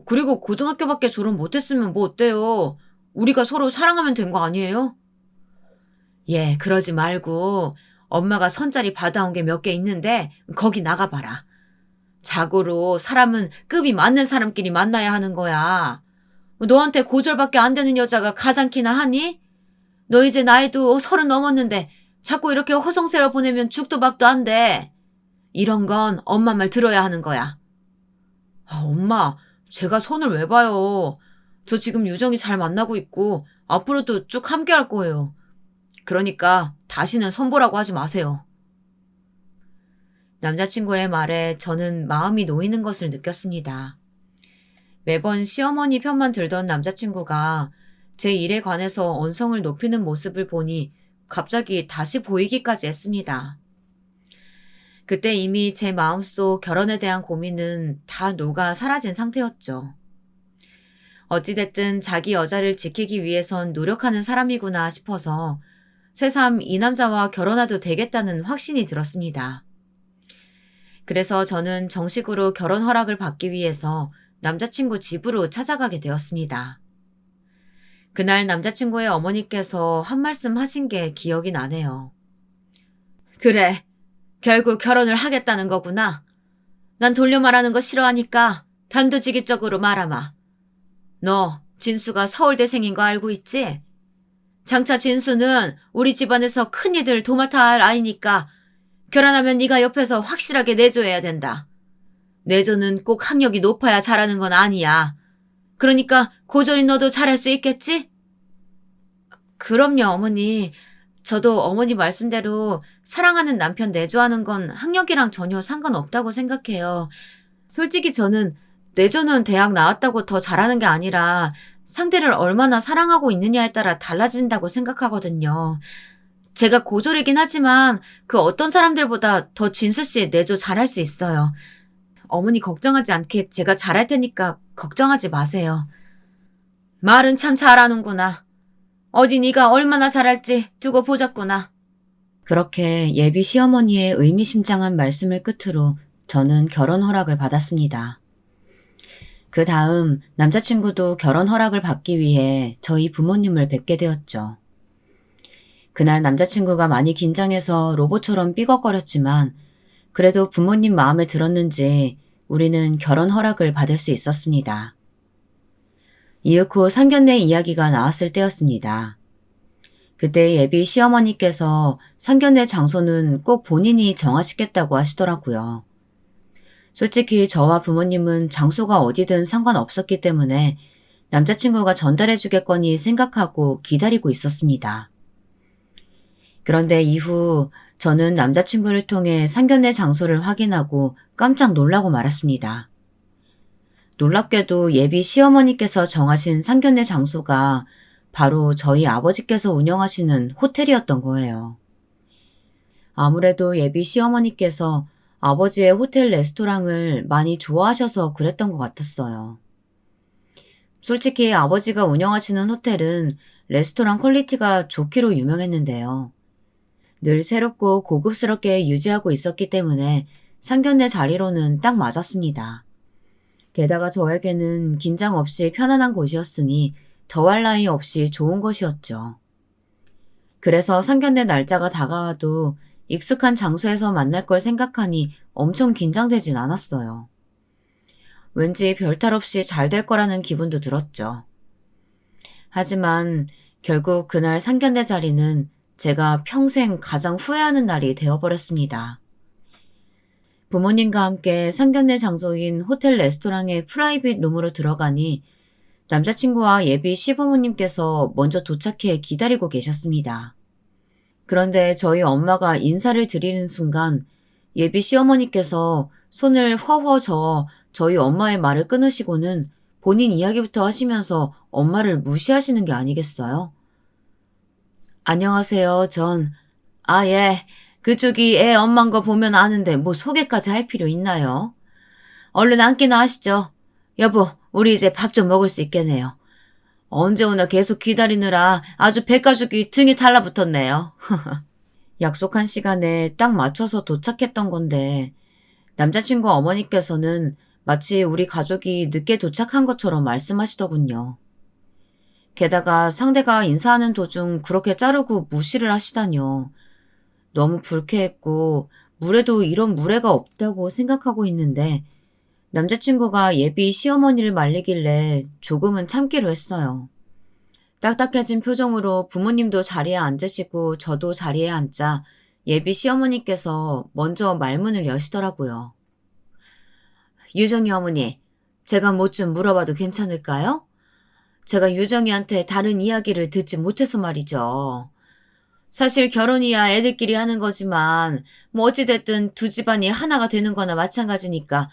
그리고 고등학교밖에 졸업 못했으면 뭐 어때요? 우리가 서로 사랑하면 된 거 아니에요? 예, 그러지 말고 엄마가 선자리 받아온 게 몇 개 있는데 거기 나가봐라. 자고로 사람은 급이 맞는 사람끼리 만나야 하는 거야. 너한테 고절밖에 안 되는 여자가 가당키나 하니? 너 이제 나이도 30 넘었는데 자꾸 이렇게 허송세월 보내면 죽도 밥도 안 돼. 이런 건 엄마 말 들어야 하는 거야. 아, 엄마, 제가 손을 왜 봐요? 저 지금 유정이 잘 만나고 있고 앞으로도 쭉 함께 할 거예요. 그러니까 다시는 선보라고 하지 마세요. 남자친구의 말에 저는 마음이 놓이는 것을 느꼈습니다. 매번 시어머니 편만 들던 남자친구가 제 일에 관해서 언성을 높이는 모습을 보니 갑자기 다시 보이기까지 했습니다. 그때 이미 제 마음속 결혼에 대한 고민은 다 녹아 사라진 상태였죠. 어찌됐든 자기 여자를 지키기 위해선 노력하는 사람이구나 싶어서 새삼 이 남자와 결혼해도 되겠다는 확신이 들었습니다. 그래서 저는 정식으로 결혼 허락을 받기 위해서 남자친구 집으로 찾아가게 되었습니다. 그날 남자친구의 어머니께서 한 말씀 하신 게 기억이 나네요. 그래, 결국 결혼을 하겠다는 거구나. 난 돌려 말하는 거 싫어하니까 단도직입적으로 말하마. 너 진수가 서울대생인 거 알고 있지? 장차 진수는 우리 집안에서 큰이들 도맡아 할 아이니까 결혼하면 네가 옆에서 확실하게 내줘야 된다. 내조는 꼭 학력이 높아야 잘하는 건 아니야. 그러니까 고졸인 너도 잘할 수 있겠지? 그럼요, 어머니. 저도 어머니 말씀대로 사랑하는 남편 내조하는 건 학력이랑 전혀 상관없다고 생각해요. 솔직히 저는 내조는 대학 나왔다고 더 잘하는 게 아니라 상대를 얼마나 사랑하고 있느냐에 따라 달라진다고 생각하거든요. 제가 고졸이긴 하지만 그 어떤 사람들보다 더 진수 씨 내조 잘할 수 있어요. 어머니 걱정하지 않게 제가 잘할 테니까 걱정하지 마세요. 말은 참 잘하는구나. 어디 네가 얼마나 잘할지 두고 보자꾸나. 그렇게 예비 시어머니의 의미심장한 말씀을 끝으로 저는 결혼 허락을 받았습니다. 그 다음 남자친구도 결혼 허락을 받기 위해 저희 부모님을 뵙게 되었죠. 그날 남자친구가 많이 긴장해서 로봇처럼 삐걱거렸지만 그래도 부모님 마음에 들었는지 우리는 결혼 허락을 받을 수 있었습니다. 이윽고 상견례 이야기가 나왔을 때였습니다. 그때 예비 시어머니께서 상견례 장소는 꼭 본인이 정하시겠다고 하시더라고요. 솔직히 저와 부모님은 장소가 어디든 상관없었기 때문에 남자친구가 전달해 주겠거니 생각하고 기다리고 있었습니다. 그런데 이후 저는 남자친구를 통해 상견례 장소를 확인하고 깜짝 놀라고 말았습니다. 놀랍게도 예비 시어머니께서 정하신 상견례 장소가 바로 저희 아버지께서 운영하시는 호텔이었던 거예요. 아무래도 예비 시어머니께서 아버지의 호텔 레스토랑을 많이 좋아하셔서 그랬던 것 같았어요. 솔직히 아버지가 운영하시는 호텔은 레스토랑 퀄리티가 좋기로 유명했는데요. 늘 새롭고 고급스럽게 유지하고 있었기 때문에 상견례 자리로는 딱 맞았습니다. 게다가 저에게는 긴장 없이 편안한 곳이었으니 더할 나위 없이 좋은 것이었죠. 그래서 상견례 날짜가 다가와도 익숙한 장소에서 만날 걸 생각하니 엄청 긴장되진 않았어요. 왠지 별탈 없이 잘 될 거라는 기분도 들었죠. 하지만 결국 그날 상견례 자리는 제가 평생 가장 후회하는 날이 되어버렸습니다. 부모님과 함께 상견례 장소인 호텔 레스토랑의 프라이빗 룸으로 들어가니 남자친구와 예비 시부모님께서 먼저 도착해 기다리고 계셨습니다. 그런데 저희 엄마가 인사를 드리는 순간 예비 시어머니께서 손을 허허 저어 저희 엄마의 말을 끊으시고는 본인 이야기부터 하시면서 엄마를 무시하시는 게 아니겠어요? 안녕하세요, 예. 그쪽이 애 엄만 거 보면 아는데 뭐 소개까지 할 필요 있나요? 얼른 앉기나 하시죠. 여보, 우리 이제 밥 좀 먹을 수 있겠네요. 언제 오나 계속 기다리느라 아주 백가죽이 등에 달라붙었네요. 약속한 시간에 딱 맞춰서 도착했던 건데 남자친구 어머니께서는 마치 우리 가족이 늦게 도착한 것처럼 말씀하시더군요. 게다가 상대가 인사하는 도중 그렇게 자르고 무시를 하시다뇨. 너무 불쾌했고 물에도 이런 무례가 없다고 생각하고 있는데 남자친구가 예비 시어머니를 말리길래 조금은 참기로 했어요. 딱딱해진 표정으로 부모님도 자리에 앉으시고 저도 자리에 앉자 예비 시어머니께서 먼저 말문을 여시더라고요. 유정이 어머니, 제가 뭐 좀 물어봐도 괜찮을까요? 제가 유정이한테 다른 이야기를 듣지 못해서 말이죠. 사실 결혼이야 애들끼리 하는 거지만 뭐 어찌됐든 두 집안이 하나가 되는 거나 마찬가지니까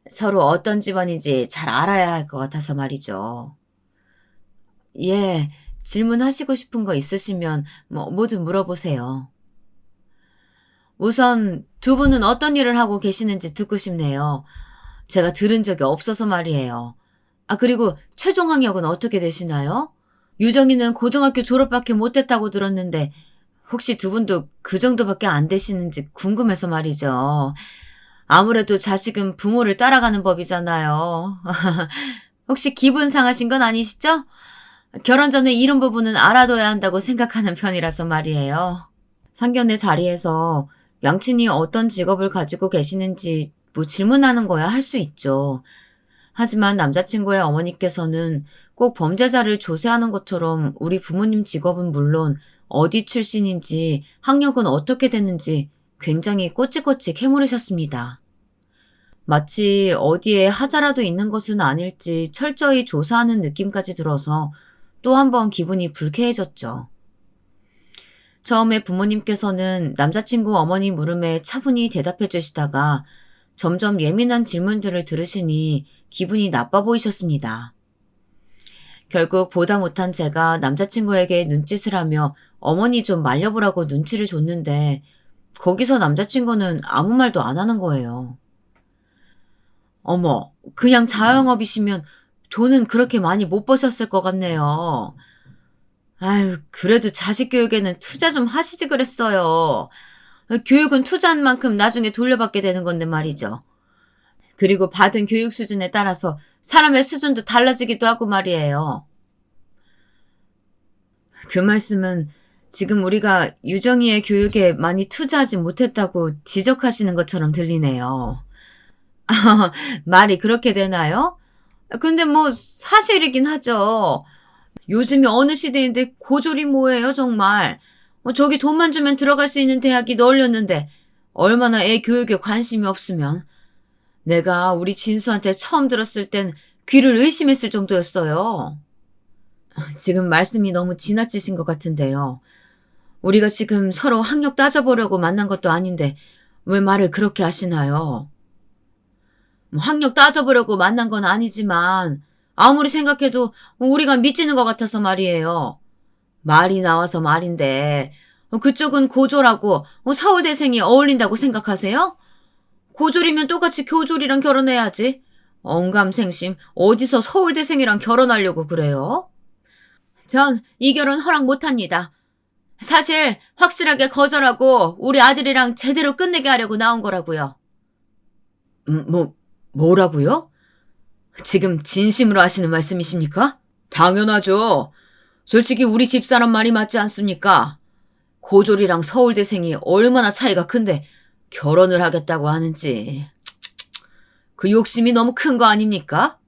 서로 어떤 집안인지 잘 알아야 할 것 같아서 말이죠. 예, 질문하시고 싶은 거 있으시면 뭐든 물어보세요. 우선 두 분은 어떤 일을 하고 계시는지 듣고 싶네요. 제가 들은 적이 없어서 말이에요. 그리고 최종 학력은 어떻게 되시나요? 유정이는 고등학교 졸업밖에 못했다고 들었는데 혹시 두 분도 그 정도밖에 안 되시는지 궁금해서 말이죠. 아무래도 자식은 부모를 따라가는 법이잖아요. 혹시 기분 상하신 건 아니시죠? 결혼 전에 이런 부분은 알아둬야 한다고 생각하는 편이라서 말이에요. 상견례 자리에서 양친이 어떤 직업을 가지고 계시는지 질문하는 거야 할 수 있죠. 하지만 남자친구의 어머니께서는 꼭 범죄자를 조사하는 것처럼 우리 부모님 직업은 물론 어디 출신인지 학력은 어떻게 되는지 굉장히 꼬치꼬치 캐물으셨습니다. 마치 어디에 하자라도 있는 것은 아닐지 철저히 조사하는 느낌까지 들어서 또 한 번 기분이 불쾌해졌죠. 처음에 부모님께서는 남자친구 어머니 물음에 차분히 대답해 주시다가 점점 예민한 질문들을 들으시니 기분이 나빠 보이셨습니다. 결국 보다 못한 제가 남자친구에게 눈짓을 하며 어머니 좀 말려보라고 눈치를 줬는데 거기서 남자친구는 아무 말도 안 하는 거예요. 어머, 그냥 자영업이시면 돈은 그렇게 많이 못 버셨을 것 같네요. 아유, 그래도 자식 교육에는 투자 좀 하시지 그랬어요. 교육은 투자한 만큼 나중에 돌려받게 되는 건데 말이죠. 그리고 받은 교육 수준에 따라서 사람의 수준도 달라지기도 하고 말이에요. 그 말씀은 지금 우리가 유정이의 교육에 많이 투자하지 못했다고 지적하시는 것처럼 들리네요. 말이 그렇게 되나요? 근데 사실이긴 하죠. 요즘이 어느 시대인데 고졸이 뭐예요 정말. 저기 돈만 주면 들어갈 수 있는 대학이 널렸는데 얼마나 애 교육에 관심이 없으면. 내가 우리 진수한테 처음 들었을 땐 귀를 의심했을 정도였어요. 지금 말씀이 너무 지나치신 것 같은데요. 우리가 지금 서로 학력 따져보려고 만난 것도 아닌데 왜 말을 그렇게 하시나요? 학력 따져보려고 만난 건 아니지만 아무리 생각해도 우리가 미치는 것 같아서 말이에요. 말이 나와서 말인데 그쪽은 고졸하고 서울대생이 어울린다고 생각하세요? 고졸이면 똑같이 교졸이랑 결혼해야지. 언감생심 어디서 서울대생이랑 결혼하려고 그래요? 전 이 결혼 허락 못합니다. 사실 확실하게 거절하고 우리 아들이랑 제대로 끝내게 하려고 나온 거라고요. 뭐라고요? 지금 진심으로 하시는 말씀이십니까? 당연하죠. 솔직히 우리 집사람 말이 맞지 않습니까? 고졸이랑 서울대생이 얼마나 차이가 큰데 결혼을 하겠다고 하는지. 그 욕심이 너무 큰 거 아닙니까?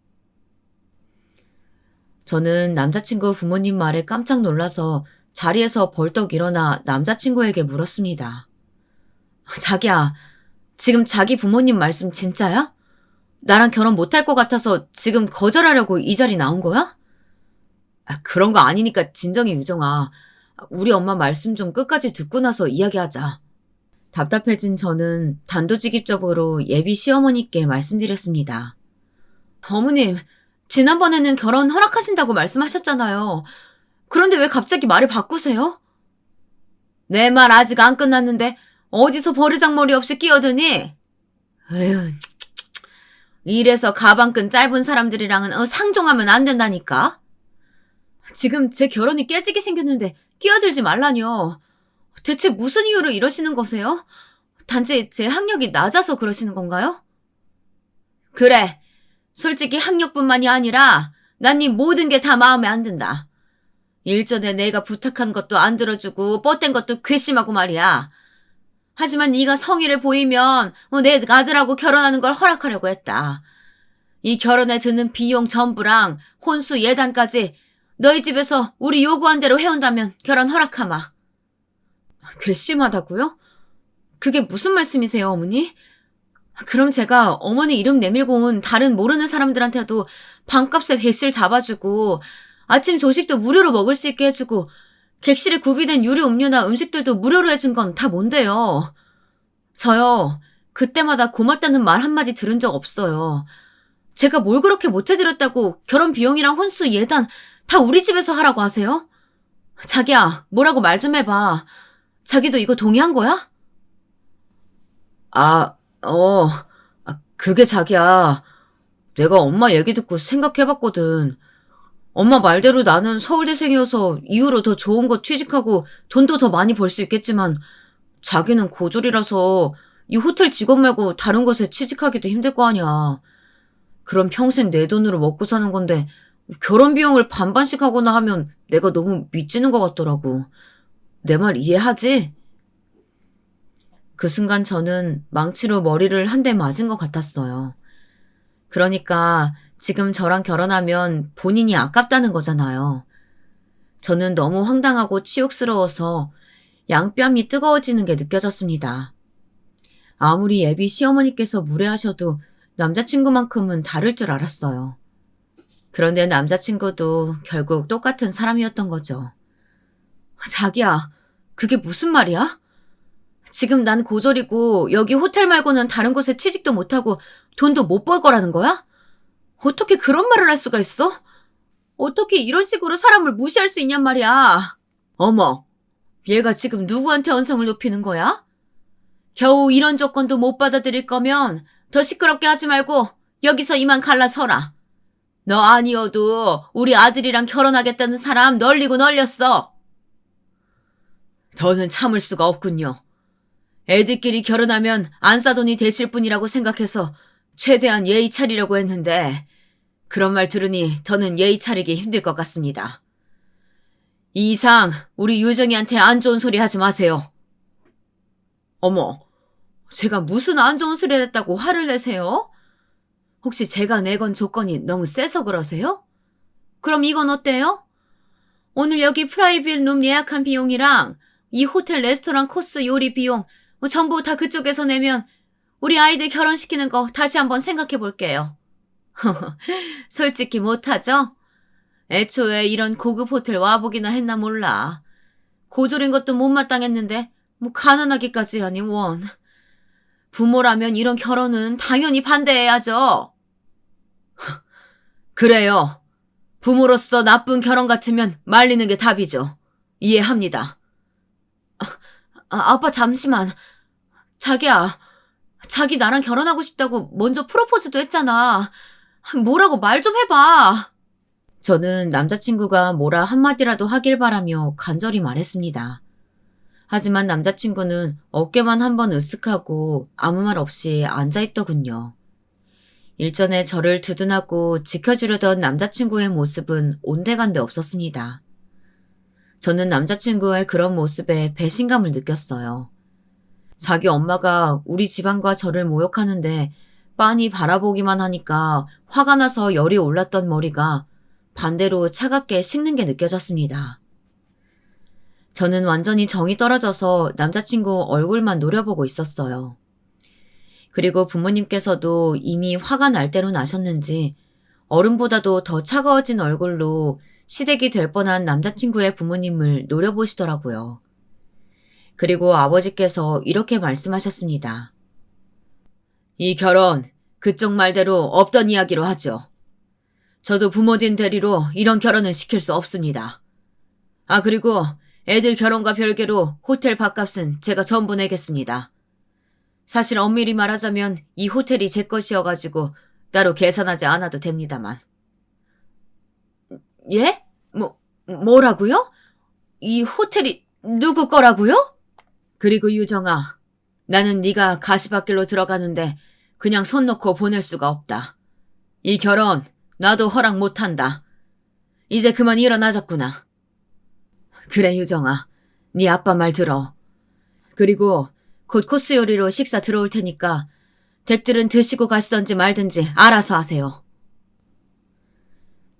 저는 남자친구 부모님 말에 깜짝 놀라서 자리에서 벌떡 일어나 남자친구에게 물었습니다. 자기야, 지금 자기 부모님 말씀 진짜야? 나랑 결혼 못할 것 같아서 지금 거절하려고 이 자리 나온 거야? 그런 거 아니니까 진정해, 유정아. 우리 엄마 말씀 좀 끝까지 듣고 나서 이야기하자. 답답해진 저는 단도직입적으로 예비 시어머니께 말씀드렸습니다. 어머님, 지난번에는 결혼 허락하신다고 말씀하셨잖아요. 그런데 왜 갑자기 말을 바꾸세요? 내 말 아직 안 끝났는데 어디서 버르장머리 없이 끼어드니? 에휴, 이래서 가방끈 짧은 사람들이랑은 상종하면 안 된다니까? 지금 제 결혼이 깨지게 생겼는데 끼어들지 말라뇨. 대체 무슨 이유로 이러시는 거세요? 단지 제 학력이 낮아서 그러시는 건가요? 그래. 솔직히 학력뿐만이 아니라 난 네 모든 게 다 마음에 안 든다. 일전에 내가 부탁한 것도 안 들어주고 뻗댄 것도 괘씸하고 말이야. 하지만 네가 성의를 보이면 내 아들하고 결혼하는 걸 허락하려고 했다. 이 결혼에 드는 비용 전부랑 혼수 예단까지 너희 집에서 우리 요구한 대로 해온다면 결혼 허락하마. 괘씸하다고요? 그게 무슨 말씀이세요, 어머니? 그럼 제가 어머니 이름 내밀고 온 다른 모르는 사람들한테도 방값에 백실 잡아주고 아침 조식도 무료로 먹을 수 있게 해주고 객실에 구비된 유료 음료나 음식들도 무료로 해준 건 다 뭔데요? 저요, 그때마다 고맙다는 말 한마디 들은 적 없어요. 제가 뭘 그렇게 못해드렸다고 결혼 비용이랑 혼수 예단 다 우리 집에서 하라고 하세요? 자기야, 뭐라고 말 좀 해봐. 자기도 이거 동의한 거야? 그게 자기야. 내가 엄마 얘기 듣고 생각해봤거든. 엄마 말대로 나는 서울대생이어서 이후로 더 좋은 거 취직하고 돈도 더 많이 벌 수 있겠지만 자기는 고졸이라서 이 호텔 직원 말고 다른 곳에 취직하기도 힘들 거 아니야. 그럼 평생 내 돈으로 먹고 사는 건데 결혼 비용을 반반씩 하거나 하면 내가 너무 미치는 것 같더라고. 내 말 이해하지? 그 순간 저는 망치로 머리를 한 대 맞은 것 같았어요. 그러니까 지금 저랑 결혼하면 본인이 아깝다는 거잖아요. 저는 너무 황당하고 치욕스러워서 양뺨이 뜨거워지는 게 느껴졌습니다. 아무리 예비 시어머니께서 무례하셔도 남자친구만큼은 다를 줄 알았어요. 그런데 남자친구도 결국 똑같은 사람이었던 거죠. 자기야, 그게 무슨 말이야? 지금 난 고졸이고 여기 호텔 말고는 다른 곳에 취직도 못하고 돈도 못 벌 거라는 거야? 어떻게 그런 말을 할 수가 있어? 어떻게 이런 식으로 사람을 무시할 수 있냔 말이야. 어머, 얘가 지금 누구한테 언성을 높이는 거야? 겨우 이런 조건도 못 받아들일 거면 더 시끄럽게 하지 말고 여기서 이만 갈라서라. 너 아니어도 우리 아들이랑 결혼하겠다는 사람 널리고 널렸어. 더는 참을 수가 없군요. 애들끼리 결혼하면 안싸돈이 되실 분이라고 생각해서 최대한 예의 차리려고 했는데 그런 말 들으니 더는 예의 차리기 힘들 것 같습니다. 이 이상 우리 유정이한테 안 좋은 소리 하지 마세요. 어머, 제가 무슨 안 좋은 소리를 했다고 화를 내세요? 혹시 제가 내건 조건이 너무 세서 그러세요? 그럼 이건 어때요? 오늘 여기 프라이빗 룸 예약한 비용이랑 이 호텔 레스토랑 코스 요리 비용 전부 다 그쪽에서 내면 우리 아이들 결혼시키는 거 다시 한번 생각해 볼게요. 솔직히 못하죠? 애초에 이런 고급 호텔 와보기나 했나 몰라. 고졸인 것도 못마땅했는데 뭐 가난하기까지 하니 원. 부모라면 이런 결혼은 당연히 반대해야죠. 그래요. 부모로서 나쁜 결혼 같으면 말리는 게 답이죠. 이해합니다. 아빠 잠시만. 자기야, 자기 나랑 결혼하고 싶다고 먼저 프로포즈도 했잖아. 뭐라고 말 좀 해봐. 저는 남자친구가 뭐라 한마디라도 하길 바라며 간절히 말했습니다. 하지만 남자친구는 어깨만 한번 으쓱하고 아무 말 없이 앉아있더군요. 일전에 저를 두둔하고 지켜주려던 남자친구의 모습은 온데간데 없었습니다. 저는 남자친구의 그런 모습에 배신감을 느꼈어요. 자기 엄마가 우리 집안과 저를 모욕하는데 빤히 바라보기만 하니까 화가 나서 열이 올랐던 머리가 반대로 차갑게 식는 게 느껴졌습니다. 저는 완전히 정이 떨어져서 남자친구 얼굴만 노려보고 있었어요. 그리고 부모님께서도 이미 화가 날 대로 나셨는지 얼음보다도 더 차가워진 얼굴로 시댁이 될 뻔한 남자친구의 부모님을 노려보시더라고요. 그리고 아버지께서 이렇게 말씀하셨습니다. 이 결혼 그쪽 말대로 없던 이야기로 하죠. 저도 부모님 대리로 이런 결혼은 시킬 수 없습니다. 그리고 애들 결혼과 별개로 호텔 밥값은 제가 전부 내겠습니다. 사실 엄밀히 말하자면 이 호텔이 제 것이어가지고 따로 계산하지 않아도 됩니다만. 예? 뭐라고요? 이 호텔이 누구 거라고요? 그리고 유정아, 나는 네가 가시밭길로 들어가는데 그냥 손 놓고 보낼 수가 없다. 이 결혼 나도 허락 못한다. 이제 그만 일어나자꾸나. 그래 유정아, 네 아빠 말 들어. 그리고 곧 코스 요리로 식사 들어올 테니까 댁들은 드시고 가시던지 말든지 알아서 하세요.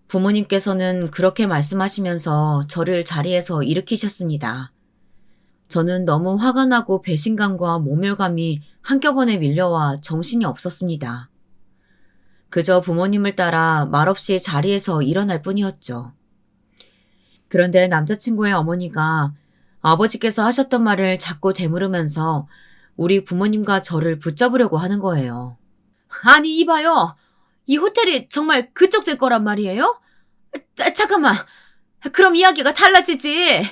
부모님께서는 그렇게 말씀하시면서 저를 자리에서 일으키셨습니다. 저는 너무 화가 나고 배신감과 모멸감이 한꺼번에 밀려와 정신이 없었습니다. 그저 부모님을 따라 말없이 자리에서 일어날 뿐이었죠. 그런데 남자친구의 어머니가 아버지께서 하셨던 말을 자꾸 되물으면서 우리 부모님과 저를 붙잡으려고 하는 거예요. 아니 이봐요. 이 호텔이 정말 그쪽들 거란 말이에요? 잠깐만. 그럼 이야기가 달라지지.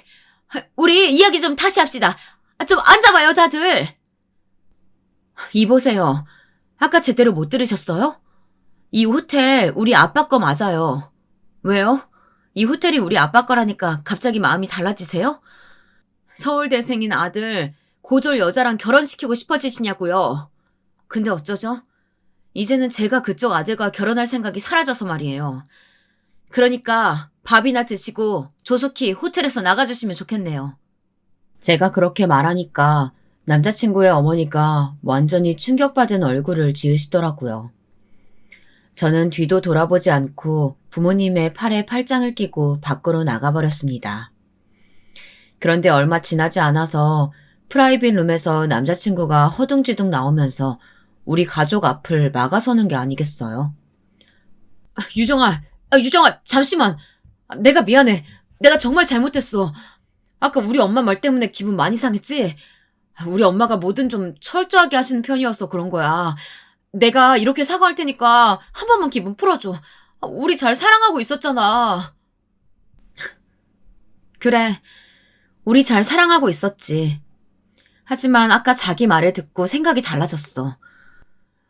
우리 이야기 좀 다시 합시다. 좀 앉아봐요 다들. 이보세요. 아까 제대로 못 들으셨어요? 이 호텔 우리 아빠 거 맞아요. 왜요? 이 호텔이 우리 아빠 거라니까 갑자기 마음이 달라지세요? 서울대생인 아들 고졸 여자랑 결혼시키고 싶어지시냐고요. 근데 어쩌죠? 이제는 제가 그쪽 아들과 결혼할 생각이 사라져서 말이에요. 그러니까 밥이나 드시고 조속히 호텔에서 나가주시면 좋겠네요. 제가 그렇게 말하니까 남자친구의 어머니가 완전히 충격받은 얼굴을 지으시더라고요. 저는 뒤도 돌아보지 않고 부모님의 팔에 팔짱을 끼고 밖으로 나가버렸습니다. 그런데 얼마 지나지 않아서 프라이빗 룸에서 남자친구가 허둥지둥 나오면서 우리 가족 앞을 막아서는 게 아니겠어요? 유정아, 잠시만. 내가 미안해. 내가 정말 잘못했어. 아까 우리 엄마 말 때문에 기분 많이 상했지? 우리 엄마가 뭐든 좀 철저하게 하시는 편이어서 그런 거야. 내가 이렇게 사과할 테니까 한 번만 기분 풀어줘. 우리 잘 사랑하고 있었잖아. 그래, 우리 잘 사랑하고 있었지. 하지만 아까 자기 말을 듣고 생각이 달라졌어.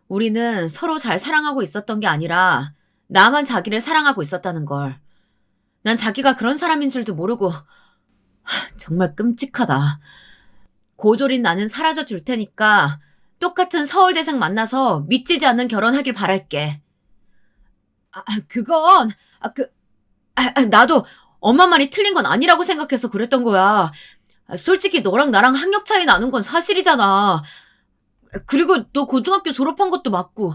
우리는 서로 잘 사랑하고 있었던 게 아니라 나만 자기를 사랑하고 있었다는 걸. 난 자기가 그런 사람인 줄도 모르고 정말 끔찍하다. 고졸인 나는 사라져 줄 테니까 똑같은 서울대생 만나서 믿지지 않는 결혼하길 바랄게. 그건 나도 엄마 말이 틀린 건 아니라고 생각해서 그랬던 거야. 솔직히 너랑 나랑 학력 차이 나는 건 사실이잖아. 그리고 너 고등학교 졸업한 것도 맞고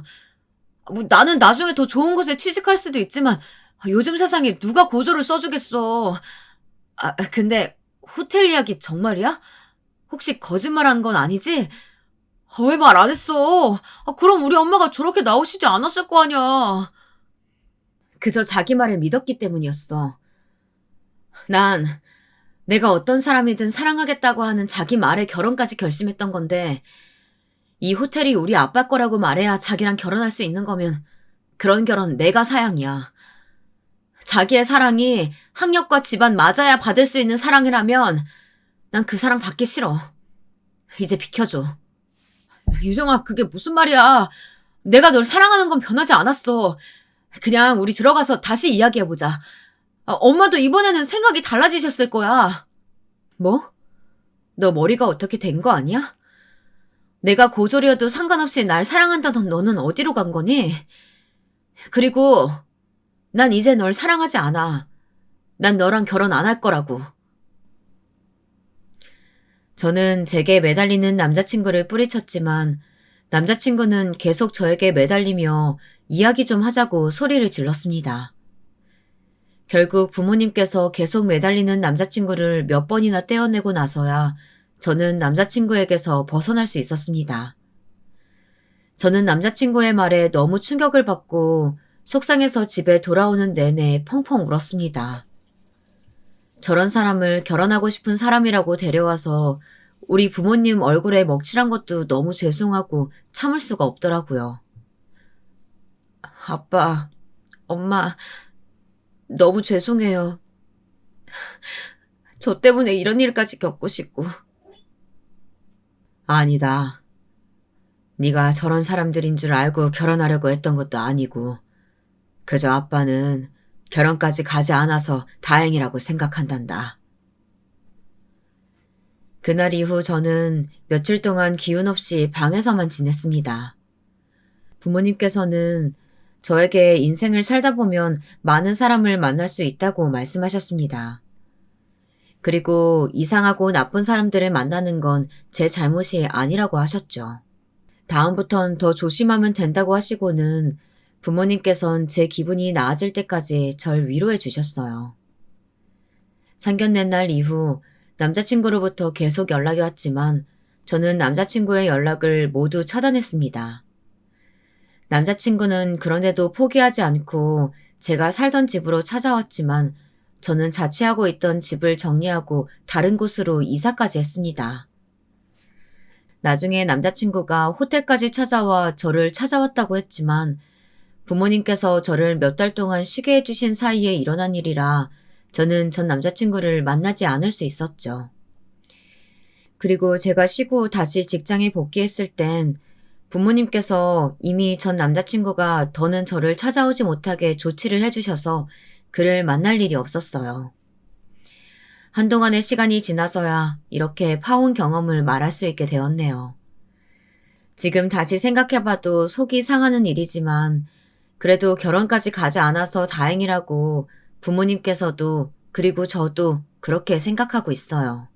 나는 나중에 더 좋은 곳에 취직할 수도 있지만 요즘 세상에 누가 고졸을 써주겠어. 근데 호텔 이야기 정말이야? 혹시 거짓말한 건 아니지? 왜 말 안 했어? 그럼 우리 엄마가 저렇게 나오시지 않았을 거 아니야. 그저 자기 말을 믿었기 때문이었어. 난 내가 어떤 사람이든 사랑하겠다고 하는 자기 말에 결혼까지 결심했던 건데 이 호텔이 우리 아빠 거라고 말해야 자기랑 결혼할 수 있는 거면 그런 결혼 내가 사양이야. 자기의 사랑이 학력과 집안 맞아야 받을 수 있는 사랑이라면 난 그 사랑 받기 싫어. 이제 비켜줘. 유정아, 그게 무슨 말이야. 내가 널 사랑하는 건 변하지 않았어. 그냥 우리 들어가서 다시 이야기해보자. 엄마도 이번에는 생각이 달라지셨을 거야. 뭐? 너 머리가 어떻게 된 거 아니야? 내가 고졸이어도 상관없이 날 사랑한다던 너는 어디로 간 거니? 그리고 난 이제 널 사랑하지 않아. 난 너랑 결혼 안 할 거라고. 저는 제게 매달리는 남자친구를 뿌리쳤지만 남자친구는 계속 저에게 매달리며 이야기 좀 하자고 소리를 질렀습니다. 결국 부모님께서 계속 매달리는 남자친구를 몇 번이나 떼어내고 나서야 저는 남자친구에게서 벗어날 수 있었습니다. 저는 남자친구의 말에 너무 충격을 받고 속상해서 집에 돌아오는 내내 펑펑 울었습니다. 저런 사람을 결혼하고 싶은 사람이라고 데려와서 우리 부모님 얼굴에 먹칠한 것도 너무 죄송하고 참을 수가 없더라고요. 아빠, 엄마, 너무 죄송해요. 저 때문에 이런 일까지 겪고 싶고. 아니다. 네가 저런 사람들인 줄 알고 결혼하려고 했던 것도 아니고 그저 아빠는 결혼까지 가지 않아서 다행이라고 생각한단다. 그날 이후 저는 며칠 동안 기운 없이 방에서만 지냈습니다. 부모님께서는 저에게 인생을 살다 보면 많은 사람을 만날 수 있다고 말씀하셨습니다. 그리고 이상하고 나쁜 사람들을 만나는 건 제 잘못이 아니라고 하셨죠. 다음부턴 더 조심하면 된다고 하시고는 부모님께선 제 기분이 나아질 때까지 절 위로해 주셨어요. 상견례 날 이후 남자친구로부터 계속 연락이 왔지만 저는 남자친구의 연락을 모두 차단했습니다. 남자친구는 그런데도 포기하지 않고 제가 살던 집으로 찾아왔지만 저는 자취하고 있던 집을 정리하고 다른 곳으로 이사까지 했습니다. 나중에 남자친구가 호텔까지 찾아와 저를 찾아왔다고 했지만 부모님께서 저를 몇 달 동안 쉬게 해주신 사이에 일어난 일이라 저는 전 남자친구를 만나지 않을 수 있었죠. 그리고 제가 쉬고 다시 직장에 복귀했을 땐 부모님께서 이미 전 남자친구가 더는 저를 찾아오지 못하게 조치를 해주셔서 그를 만날 일이 없었어요. 한동안의 시간이 지나서야 이렇게 파혼 경험을 말할 수 있게 되었네요. 지금 다시 생각해봐도 속이 상하는 일이지만 그래도 결혼까지 가지 않아서 다행이라고 부모님께서도 그리고 저도 그렇게 생각하고 있어요.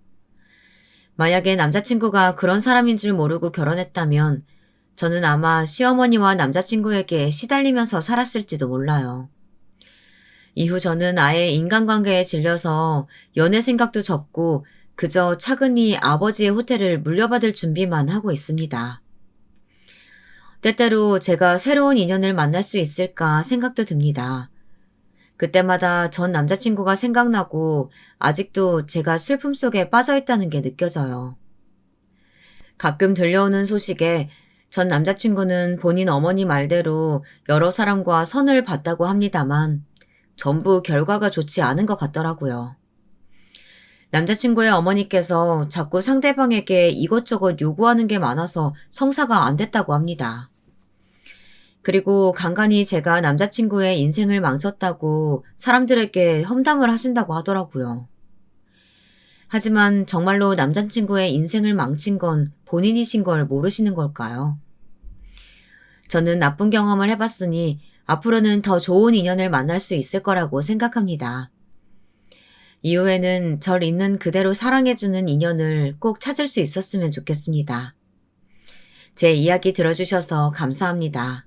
만약에 남자친구가 그런 사람인 줄 모르고 결혼했다면 저는 아마 시어머니와 남자친구에게 시달리면서 살았을지도 몰라요. 이후 저는 아예 인간관계에 질려서 연애 생각도 접고 그저 차근히 아버지의 호텔을 물려받을 준비만 하고 있습니다. 때때로 제가 새로운 인연을 만날 수 있을까 생각도 듭니다. 그때마다 전 남자친구가 생각나고 아직도 제가 슬픔 속에 빠져있다는 게 느껴져요. 가끔 들려오는 소식에 전 남자친구는 본인 어머니 말대로 여러 사람과 선을 봤다고 합니다만 전부 결과가 좋지 않은 것 같더라고요. 남자친구의 어머니께서 자꾸 상대방에게 이것저것 요구하는 게 많아서 성사가 안 됐다고 합니다. 그리고 간간히 제가 남자친구의 인생을 망쳤다고 사람들에게 험담을 하신다고 하더라고요. 하지만 정말로 남자친구의 인생을 망친 건 본인이신 걸 모르시는 걸까요? 저는 나쁜 경험을 해봤으니 앞으로는 더 좋은 인연을 만날 수 있을 거라고 생각합니다. 이후에는 절 있는 그대로 사랑해주는 인연을 꼭 찾을 수 있었으면 좋겠습니다. 제 이야기 들어주셔서 감사합니다.